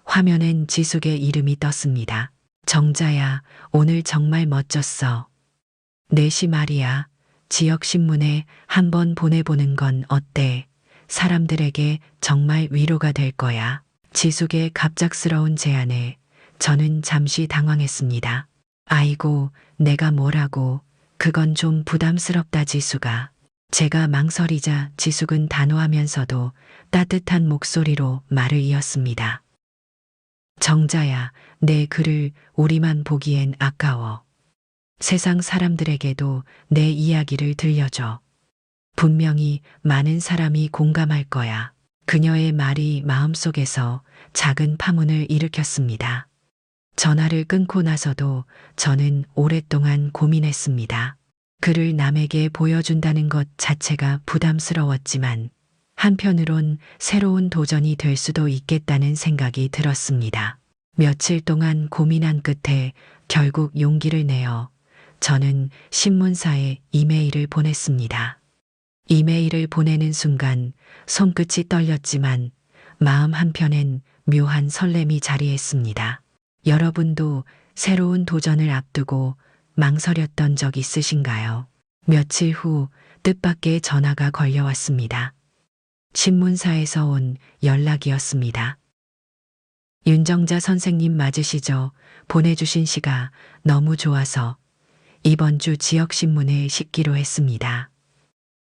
화면엔 지숙의 이름이 떴습니다. 정자야, 오늘 정말 멋졌어. 내 시 말이야. 지역신문에 한번 보내보는 건 어때? 사람들에게 정말 위로가 될 거야. 지숙의 갑작스러운 제안에 저는 잠시 당황했습니다. 아이고, 내가 뭐라고. 그건 좀 부담스럽다, 지숙아. 제가 망설이자 지숙은 단호하면서도 따뜻한 목소리로 말을 이었습니다. 정자야, 내 글을 우리만 보기엔 아까워. 세상 사람들에게도 내 이야기를 들려줘. 분명히 많은 사람이 공감할 거야. 그녀의 말이 마음속에서 작은 파문을 일으켰습니다. 전화를 끊고 나서도 저는 오랫동안 고민했습니다. 그를 남에게 보여준다는 것 자체가 부담스러웠지만 한편으론 새로운 도전이 될 수도 있겠다는 생각이 들었습니다. 며칠 동안 고민한 끝에 결국 용기를 내어 저는 신문사에 이메일을 보냈습니다. 이메일을 보내는 순간 손끝이 떨렸지만 마음 한편엔 묘한 설렘이 자리했습니다. 여러분도 새로운 도전을 앞두고 망설였던 적 있으신가요? 며칠 후 뜻밖의 전화가 걸려왔습니다. 신문사에서 온 연락이었습니다. 윤정자 선생님 맞으시죠? 보내주신 시가 너무 좋아서 이번 주 지역신문에 싣기로 했습니다.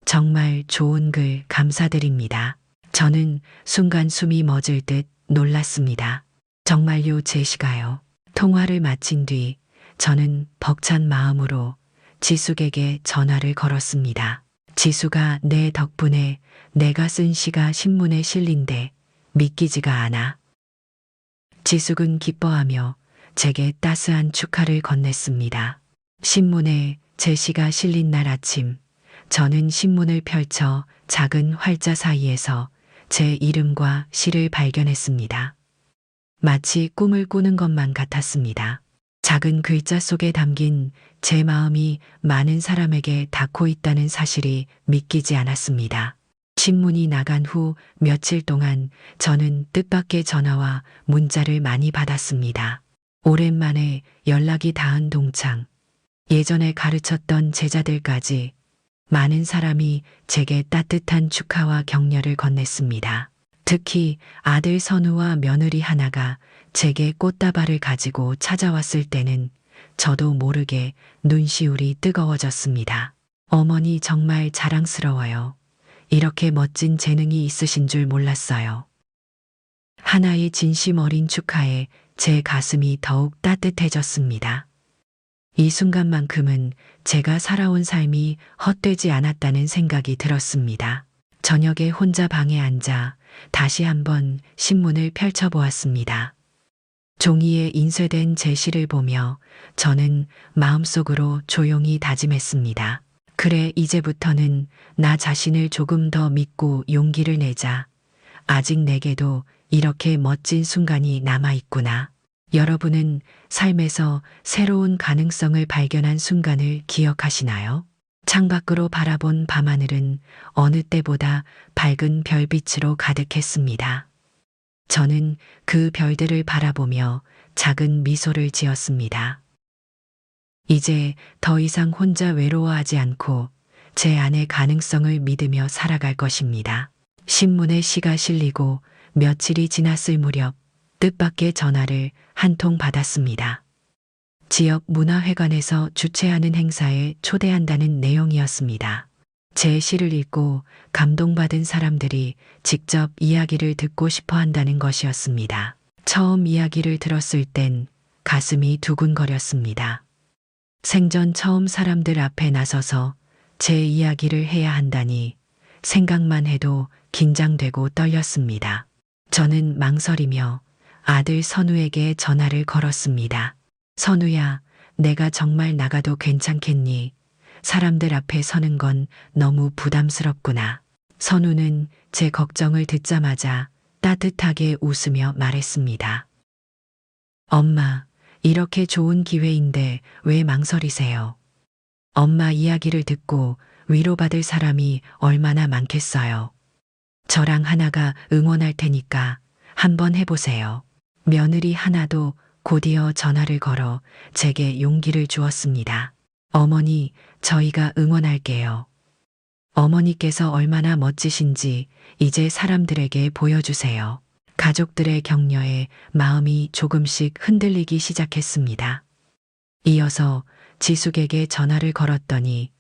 정말 좋은 글 감사드립니다. 저는 순간 숨이 멎을 듯 놀랐습니다. 정말요, 제 시가요. 통화를 마친 뒤 저는 벅찬 마음으로 지숙에게 전화를 걸었습니다. 지숙아, 내 덕분에 내가 쓴 시가 신문에 실린데 믿기지가 않아. 지숙은 기뻐하며 제게 따스한 축하를 건넸습니다. 신문에 제 시가 실린 날 아침, 저는 신문을 펼쳐 작은 활자 사이에서 제 이름과 시를 발견했습니다. 마치 꿈을 꾸는 것만 같았습니다. 작은 글자 속에 담긴 제 마음이 많은 사람에게 닿고 있다는 사실이 믿기지 않았습니다. 신문이 나간 후 며칠 동안 저는 뜻밖의 전화와 문자를 많이 받았습니다. 오랜만에 연락이 닿은 동창, 예전에 가르쳤던 제자들까지 많은 사람이 제게 따뜻한 축하와 격려를 건넸습니다. 특히 아들 선우와 며느리 하나가 제게 꽃다발을 가지고 찾아왔을 때는 저도 모르게 눈시울이 뜨거워졌습니다. 어머니 정말 자랑스러워요. 이렇게 멋진 재능이 있으신 줄 몰랐어요. 하나의 진심 어린 축하에 제 가슴이 더욱 따뜻해졌습니다. 이 순간만큼은 제가 살아온 삶이 헛되지 않았다는 생각이 들었습니다. 저녁에 혼자 방에 앉아 다시 한번 신문을 펼쳐보았습니다. 종이에 인쇄된 제 시를 보며 저는 마음속으로 조용히 다짐했습니다. 그래, 이제부터는 나 자신을 조금 더 믿고 용기를 내자. 아직 내게도 이렇게 멋진 순간이 남아있구나. 여러분은 삶에서 새로운 가능성을 발견한 순간을 기억하시나요? 창밖으로 바라본 밤하늘은 어느 때보다 밝은 별빛으로 가득했습니다. 저는 그 별들을 바라보며 작은 미소를 지었습니다. 이제 더 이상 혼자 외로워하지 않고 제 안의 가능성을 믿으며 살아갈 것입니다. 신문에 시가 실리고 며칠이 지났을 무렵 뜻밖의 전화를 한 통 받았습니다. 지역 문화회관에서 주최하는 행사에 초대한다는 내용이었습니다. 제 시를 읽고 감동받은 사람들이 직접 이야기를 듣고 싶어 한다는 것이었습니다. 처음 이야기를 들었을 땐 가슴이 두근거렸습니다. 생전 처음 사람들 앞에 나서서 제 이야기를 해야 한다니 생각만 해도 긴장되고 떨렸습니다. 저는 망설이며 아들 선우에게 전화를 걸었습니다. 선우야, 내가 정말 나가도 괜찮겠니? 사람들 앞에 서는 건 너무 부담스럽구나. 선우는 제 걱정을 듣자마자 따뜻하게 웃으며 말했습니다. 엄마, 이렇게 좋은 기회인데 왜 망설이세요? 엄마 이야기를 듣고 위로받을 사람이 얼마나 많겠어요. 저랑 하나가 응원할 테니까 한번 해보세요. 며느리 하나도 곧이어 전화를 걸어 제게 용기를 주었습니다. 어머니, 저희가 응원할게요. 어머니께서 얼마나 멋지신지 이제 사람들에게 보여주세요. 가족들의 격려에 마음이 조금씩 흔들리기 시작했습니다. 이어서 지숙에게 전화를 걸었더니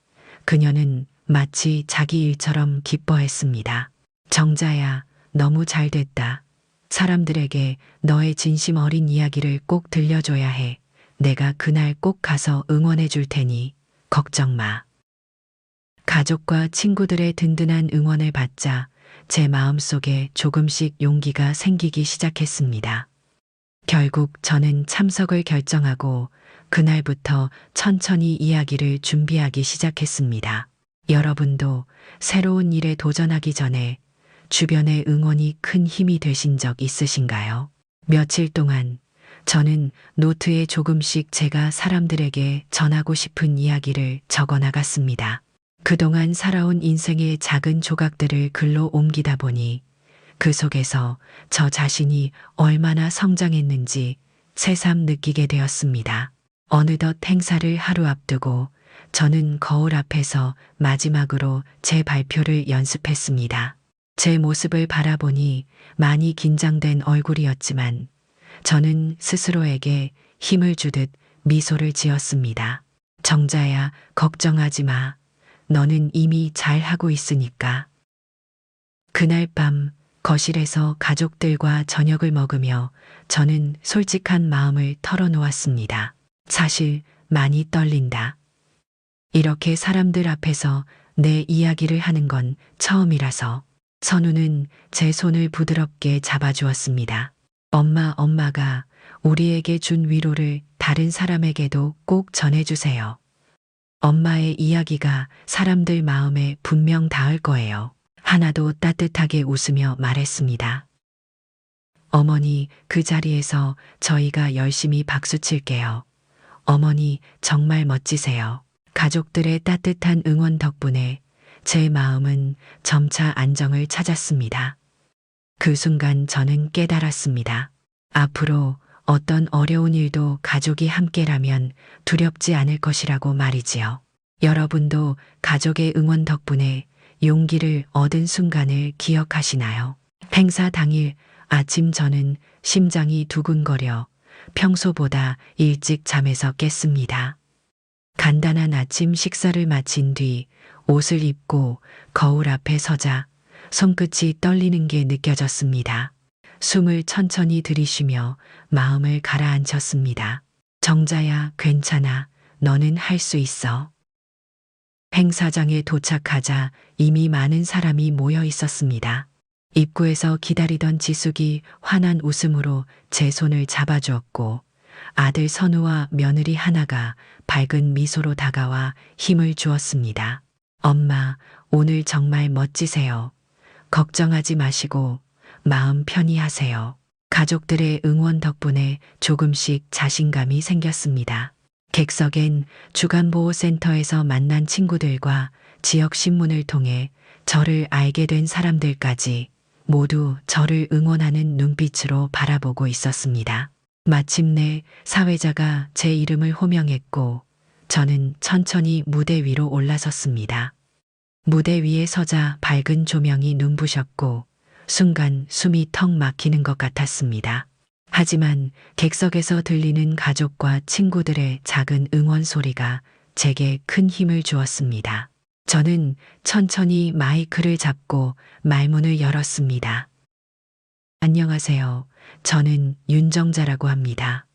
그녀는 마치 자기 일처럼 기뻐했습니다. 정자야, 너무 잘 됐다. 사람들에게 너의 진심 어린 이야기를 꼭 들려줘야 해. 내가 그날 꼭 가서 응원해 줄 테니 걱정 마. 가족과 친구들의 든든한 응원을 받자 제 마음속에 조금씩 용기가 생기기 시작했습니다. 결국 저는 참석을 결정하고 그날부터 천천히 이야기를 준비하기 시작했습니다. 여러분도 새로운 일에 도전하기 전에 주변의 응원이 큰 힘이 되신 적 있으신가요? 며칠 동안 저는 노트에 조금씩 제가 사람들에게 전하고 싶은 이야기를 적어 나갔습니다. 그동안 살아온 인생의 작은 조각들을 글로 옮기다 보니 그 속에서 저 자신이 얼마나 성장했는지 새삼 느끼게 되었습니다. 어느덧 행사를 하루 앞두고 저는 거울 앞에서 마지막으로 제 발표를 연습했습니다. 제 모습을 바라보니 많이 긴장된 얼굴이었지만 저는 스스로에게 힘을 주듯 미소를 지었습니다. 정자야, 걱정하지 마. 너는 이미 잘하고 있으니까. 그날 밤 거실에서 가족들과 저녁을 먹으며 저는 솔직한 마음을 털어놓았습니다. 사실 많이 떨린다. 이렇게 사람들 앞에서 내 이야기를 하는 건 처음이라서. 선우는 제 손을 부드럽게 잡아주었습니다. 엄마가 우리에게 준 위로를 다른 사람에게도 꼭 전해주세요. 엄마의 이야기가 사람들 마음에 분명 닿을 거예요. 하나도 따뜻하게 웃으며 말했습니다. 어머니, 그 자리에서 저희가 열심히 박수 칠게요. 어머니, 정말 멋지세요. 가족들의 따뜻한 응원 덕분에 제 마음은 점차 안정을 찾았습니다. 그 순간 저는 깨달았습니다. 앞으로 어떤 어려운 일도 가족이 함께라면 두렵지 않을 것이라고 말이지요. 여러분도 가족의 응원 덕분에 용기를 얻은 순간을 기억하시나요? 행사 당일 아침 저는 심장이 두근거려 평소보다 일찍 잠에서 깼습니다. 간단한 아침 식사를 마친 뒤 옷을 입고 거울 앞에 서자 손끝이 떨리는 게 느껴졌습니다. 숨을 천천히 들이쉬며 마음을 가라앉혔습니다. 정자야, 괜찮아. 너는 할 수 있어. 행사장에 도착하자 이미 많은 사람이 모여 있었습니다. 입구에서 기다리던 지숙이 환한 웃음으로 제 손을 잡아주었고 아들 선우와 며느리 하나가 밝은 미소로 다가와 힘을 주었습니다. 엄마, 오늘 정말 멋지세요. 걱정하지 마시고 마음 편히 하세요. 가족들의 응원 덕분에 조금씩 자신감이 생겼습니다. 객석엔 주간보호센터에서 만난 친구들과 지역신문을 통해 저를 알게 된 사람들까지 모두 저를 응원하는 눈빛으로 바라보고 있었습니다. 마침내 사회자가 제 이름을 호명했고 저는 천천히 무대 위로 올라섰습니다. 무대 위에 서자 밝은 조명이 눈부셨고 순간 숨이 턱 막히는 것 같았습니다. 하지만 객석에서 들리는 가족과 친구들의 작은 응원 소리가 제게 큰 힘을 주었습니다. 저는 천천히 마이크를 잡고 말문을 열었습니다. 안녕하세요. 저는 윤정자라고 합니다.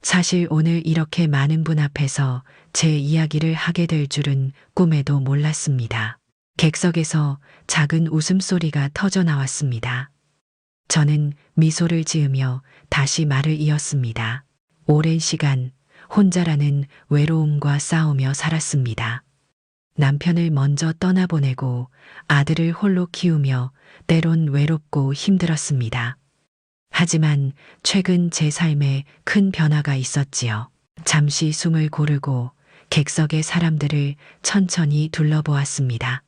사실 오늘 이렇게 많은 분 앞에서 제 이야기를 하게 될 줄은 꿈에도 몰랐습니다. 객석에서 작은 웃음소리가 터져 나왔습니다. 저는 미소를 지으며 다시 말을 이었습니다. 오랜 시간 혼자라는 외로움과 싸우며 살았습니다. 남편을 먼저 떠나보내고 아들을 홀로 키우며 때론 외롭고 힘들었습니다. 하지만 최근 제 삶에 큰 변화가 있었지요. 잠시 숨을 고르고 객석의 사람들을 천천히 둘러보았습니다.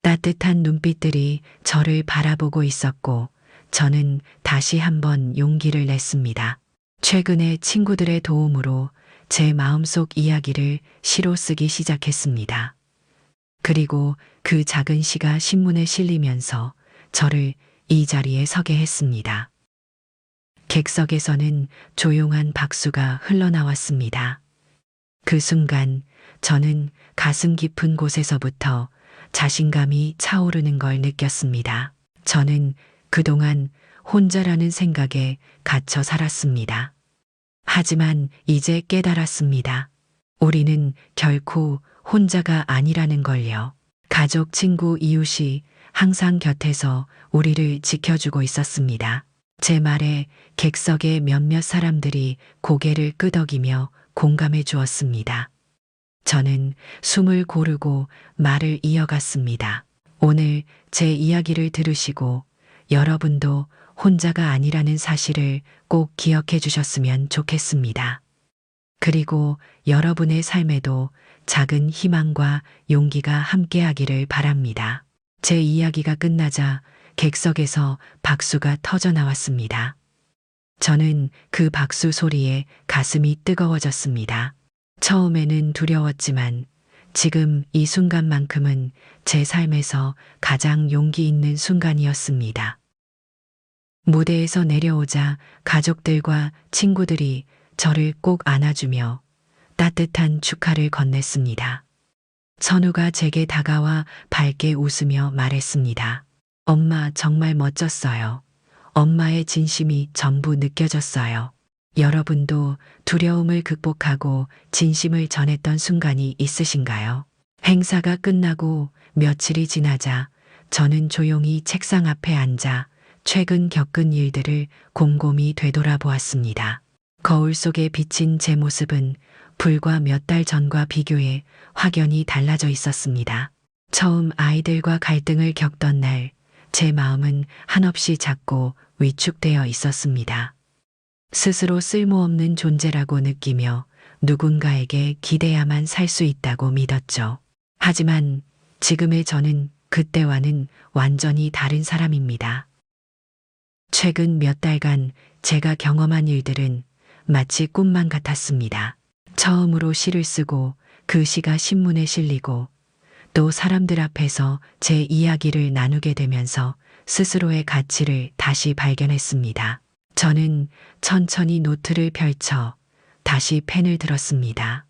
따뜻한 눈빛들이 저를 바라보고 있었고 저는 다시 한번 용기를 냈습니다. 최근에 친구들의 도움으로 제 마음속 이야기를 시로 쓰기 시작했습니다. 그리고 그 작은 시가 신문에 실리면서 저를 이 자리에 서게 했습니다. 객석에서는 조용한 박수가 흘러나왔습니다. 그 순간 저는 가슴 깊은 곳에서부터 자신감이 차오르는 걸 느꼈습니다. 저는 그동안 혼자라는 생각에 갇혀 살았습니다. 하지만 이제 깨달았습니다. 우리는 결코 혼자가 아니라는 걸요. 가족, 친구, 이웃이 항상 곁에서 우리를 지켜주고 있었습니다. 제 말에 객석의 몇몇 사람들이 고개를 끄덕이며 공감해 주었습니다. 저는 숨을 고르고 말을 이어갔습니다. 오늘 제 이야기를 들으시고 여러분도 혼자가 아니라는 사실을 꼭 기억해 주셨으면 좋겠습니다. 그리고 여러분의 삶에도 작은 희망과 용기가 함께하기를 바랍니다. 제 이야기가 끝나자 객석에서 박수가 터져 나왔습니다. 저는 그 박수 소리에 가슴이 뜨거워졌습니다. 처음에는 두려웠지만 지금 이 순간만큼은 제 삶에서 가장 용기 있는 순간이었습니다. 무대에서 내려오자 가족들과 친구들이 저를 꼭 안아주며 따뜻한 축하를 건넸습니다. 선우가 제게 다가와 밝게 웃으며 말했습니다. 엄마 정말 멋졌어요. 엄마의 진심이 전부 느껴졌어요. 여러분도 두려움을 극복하고 진심을 전했던 순간이 있으신가요? 행사가 끝나고 며칠이 지나자 저는 조용히 책상 앞에 앉아 최근 겪은 일들을 곰곰이 되돌아보았습니다. 거울 속에 비친 제 모습은 불과 몇 달 전과 비교해 확연히 달라져 있었습니다. 처음 아이들과 갈등을 겪던 날, 제 마음은 한없이 작고 위축되어 있었습니다. 스스로 쓸모없는 존재라고 느끼며 누군가에게 기대야만 살 수 있다고 믿었죠. 하지만 지금의 저는 그때와는 완전히 다른 사람입니다. 최근 몇 달간 제가 경험한 일들은 마치 꿈만 같았습니다. 처음으로 시를 쓰고 그 시가 신문에 실리고 또 사람들 앞에서 제 이야기를 나누게 되면서 스스로의 가치를 다시 발견했습니다. 저는 천천히 노트를 펼쳐 다시 펜을 들었습니다.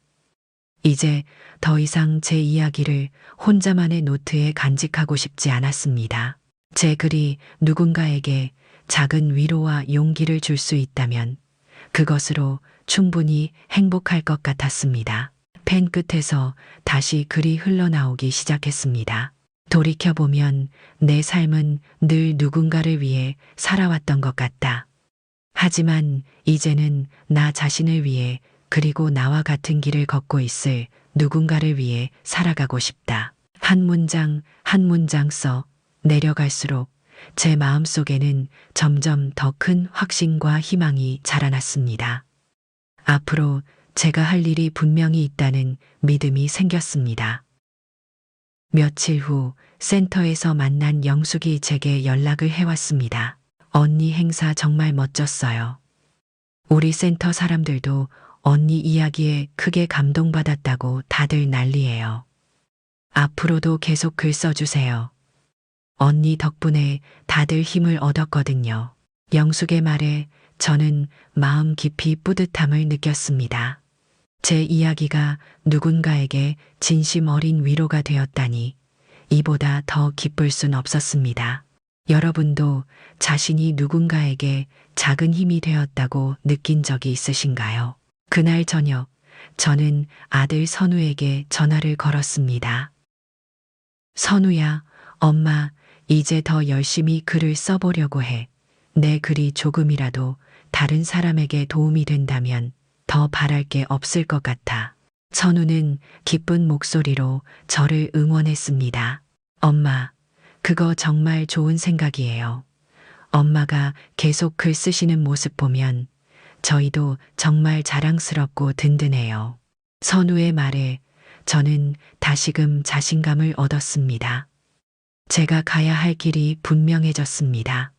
이제 더 이상 제 이야기를 혼자만의 노트에 간직하고 싶지 않았습니다. 제 글이 누군가에게 작은 위로와 용기를 줄 수 있다면 그것으로 충분히 행복할 것 같았습니다. 펜 끝에서 다시 글이 흘러나오기 시작했습니다. 돌이켜보면 내 삶은 늘 누군가를 위해 살아왔던 것 같다. 하지만 이제는 나 자신을 위해 그리고 나와 같은 길을 걷고 있을 누군가를 위해 살아가고 싶다. 한 문장 한 문장 써 내려갈수록 제 마음속에는 점점 더 큰 확신과 희망이 자라났습니다. 앞으로 제가 할 일이 분명히 있다는 믿음이 생겼습니다. 며칠 후 센터에서 만난 영숙이 제게 연락을 해왔습니다. 언니 행사 정말 멋졌어요. 우리 센터 사람들도 언니 이야기에 크게 감동받았다고 다들 난리예요. 앞으로도 계속 글 써주세요. 언니 덕분에 다들 힘을 얻었거든요. 영숙의 말에 저는 마음 깊이 뿌듯함을 느꼈습니다. 제 이야기가 누군가에게 진심 어린 위로가 되었다니 이보다 더 기쁠 순 없었습니다. 여러분도 자신이 누군가에게 작은 힘이 되었다고 느낀 적이 있으신가요? 그날 저녁 저는 아들 선우에게 전화를 걸었습니다. 선우야, 엄마 이제 더 열심히 글을 써보려고 해. 내 글이 조금이라도 다른 사람에게 도움이 된다면 더 바랄 게 없을 것 같아. 선우는 기쁜 목소리로 저를 응원했습니다. 엄마, 그거 정말 좋은 생각이에요. 엄마가 계속 글 쓰시는 모습 보면 저희도 정말 자랑스럽고 든든해요. 선우의 말에 저는 다시금 자신감을 얻었습니다. 제가 가야 할 길이 분명해졌습니다.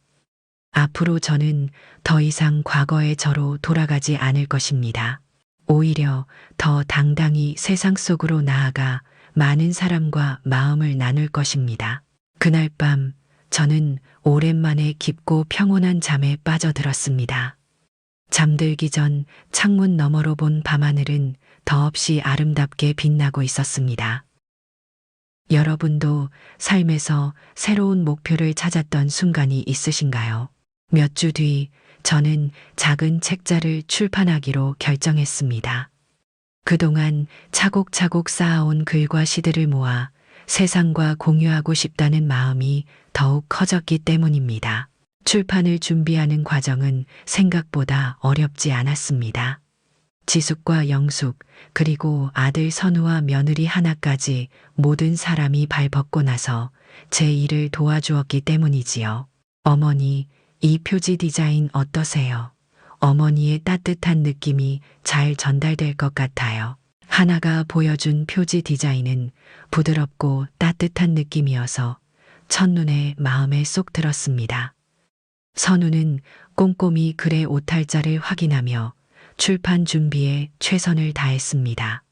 앞으로 저는 더 이상 과거의 저로 돌아가지 않을 것입니다. 오히려 더 당당히 세상 속으로 나아가 많은 사람과 마음을 나눌 것입니다. 그날 밤 저는 오랜만에 깊고 평온한 잠에 빠져들었습니다. 잠들기 전 창문 너머로 본 밤하늘은 더없이 아름답게 빛나고 있었습니다. 여러분도 삶에서 새로운 목표를 찾았던 순간이 있으신가요? 몇 주 뒤 저는 작은 책자를 출판하기로 결정했습니다. 그동안 차곡차곡 쌓아온 글과 시들을 모아 세상과 공유하고 싶다는 마음이 더욱 커졌기 때문입니다. 출판을 준비하는 과정은 생각보다 어렵지 않았습니다. 지숙과 영숙, 그리고 아들 선우와 며느리 하나까지 모든 사람이 발벗고 나서 제 일을 도와주었기 때문이지요. 어머니, 이 표지 디자인 어떠세요? 어머니의 따뜻한 느낌이 잘 전달될 것 같아요. 하나가 보여준 표지 디자인은 부드럽고 따뜻한 느낌이어서 첫눈에 마음에 쏙 들었습니다. 선우는 꼼꼼히 글의 오탈자를 확인하며 출판 준비에 최선을 다했습니다.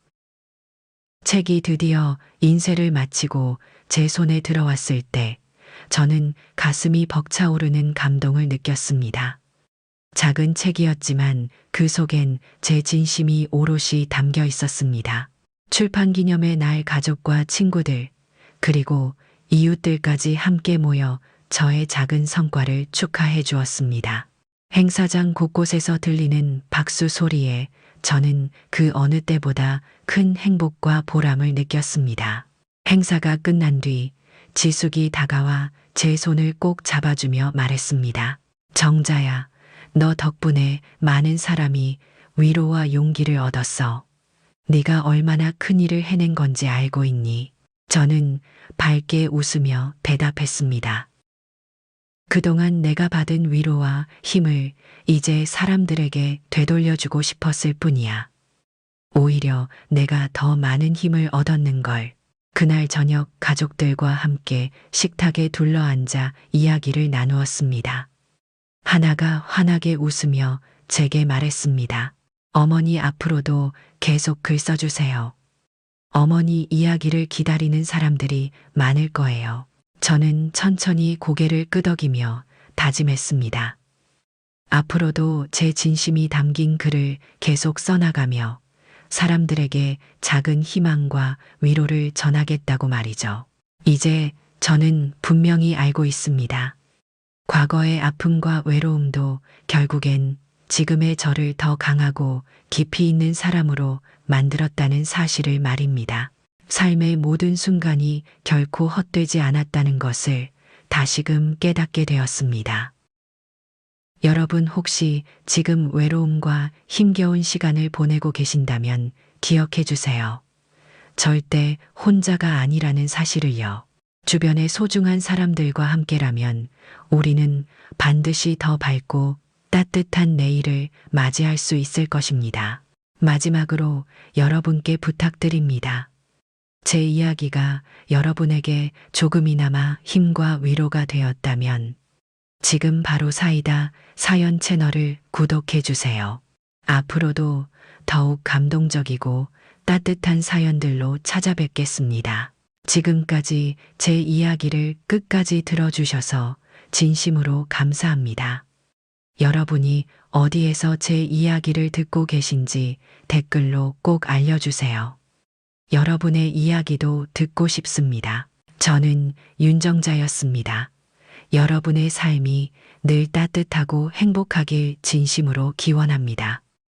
책이 드디어 인쇄를 마치고 제 손에 들어왔을 때 저는 가슴이 벅차오르는 감동을 느꼈습니다. 작은 책이었지만 그 속엔 제 진심이 오롯이 담겨 있었습니다. 출판 기념의 날 가족과 친구들, 그리고 이웃들까지 함께 모여 저의 작은 성과를 축하해 주었습니다. 행사장 곳곳에서 들리는 박수 소리에 저는 그 어느 때보다 큰 행복과 보람을 느꼈습니다. 행사가 끝난 뒤 지숙이 다가와 제 손을 꼭 잡아주며 말했습니다. 정자야, 너 덕분에 많은 사람이 위로와 용기를 얻었어. 네가 얼마나 큰 일을 해낸 건지 알고 있니? 저는 밝게 웃으며 대답했습니다. 그동안 내가 받은 위로와 힘을 이제 사람들에게 되돌려주고 싶었을 뿐이야. 오히려 내가 더 많은 힘을 얻었는걸. 그날 저녁 가족들과 함께 식탁에 둘러앉아 이야기를 나누었습니다. 하나가 환하게 웃으며 제게 말했습니다. 어머니 앞으로도 계속 글 써주세요. 어머니 이야기를 기다리는 사람들이 많을 거예요. 저는 천천히 고개를 끄덕이며 다짐했습니다. 앞으로도 제 진심이 담긴 글을 계속 써나가며 사람들에게 작은 희망과 위로를 전하겠다고 말이죠. 이제 저는 분명히 알고 있습니다. 과거의 아픔과 외로움도 결국엔 지금의 저를 더 강하고 깊이 있는 사람으로 만들었다는 사실을 말입니다. 삶의 모든 순간이 결코 헛되지 않았다는 것을 다시금 깨닫게 되었습니다. 여러분 혹시 지금 외로움과 힘겨운 시간을 보내고 계신다면 기억해 주세요. 절대 혼자가 아니라는 사실을요. 주변의 소중한 사람들과 함께라면 우리는 반드시 더 밝고 따뜻한 내일을 맞이할 수 있을 것입니다. 마지막으로 여러분께 부탁드립니다. 제 이야기가 여러분에게 조금이나마 힘과 위로가 되었다면 지금 바로 사이다 사연 채널을 구독해 주세요. 앞으로도 더욱 감동적이고 따뜻한 사연들로 찾아뵙겠습니다. 지금까지 제 이야기를 끝까지 들어주셔서 진심으로 감사합니다. 여러분이 어디에서 제 이야기를 듣고 계신지 댓글로 꼭 알려주세요. 여러분의 이야기도 듣고 싶습니다. 저는 윤정자였습니다. 여러분의 삶이 늘 따뜻하고 행복하길 진심으로 기원합니다.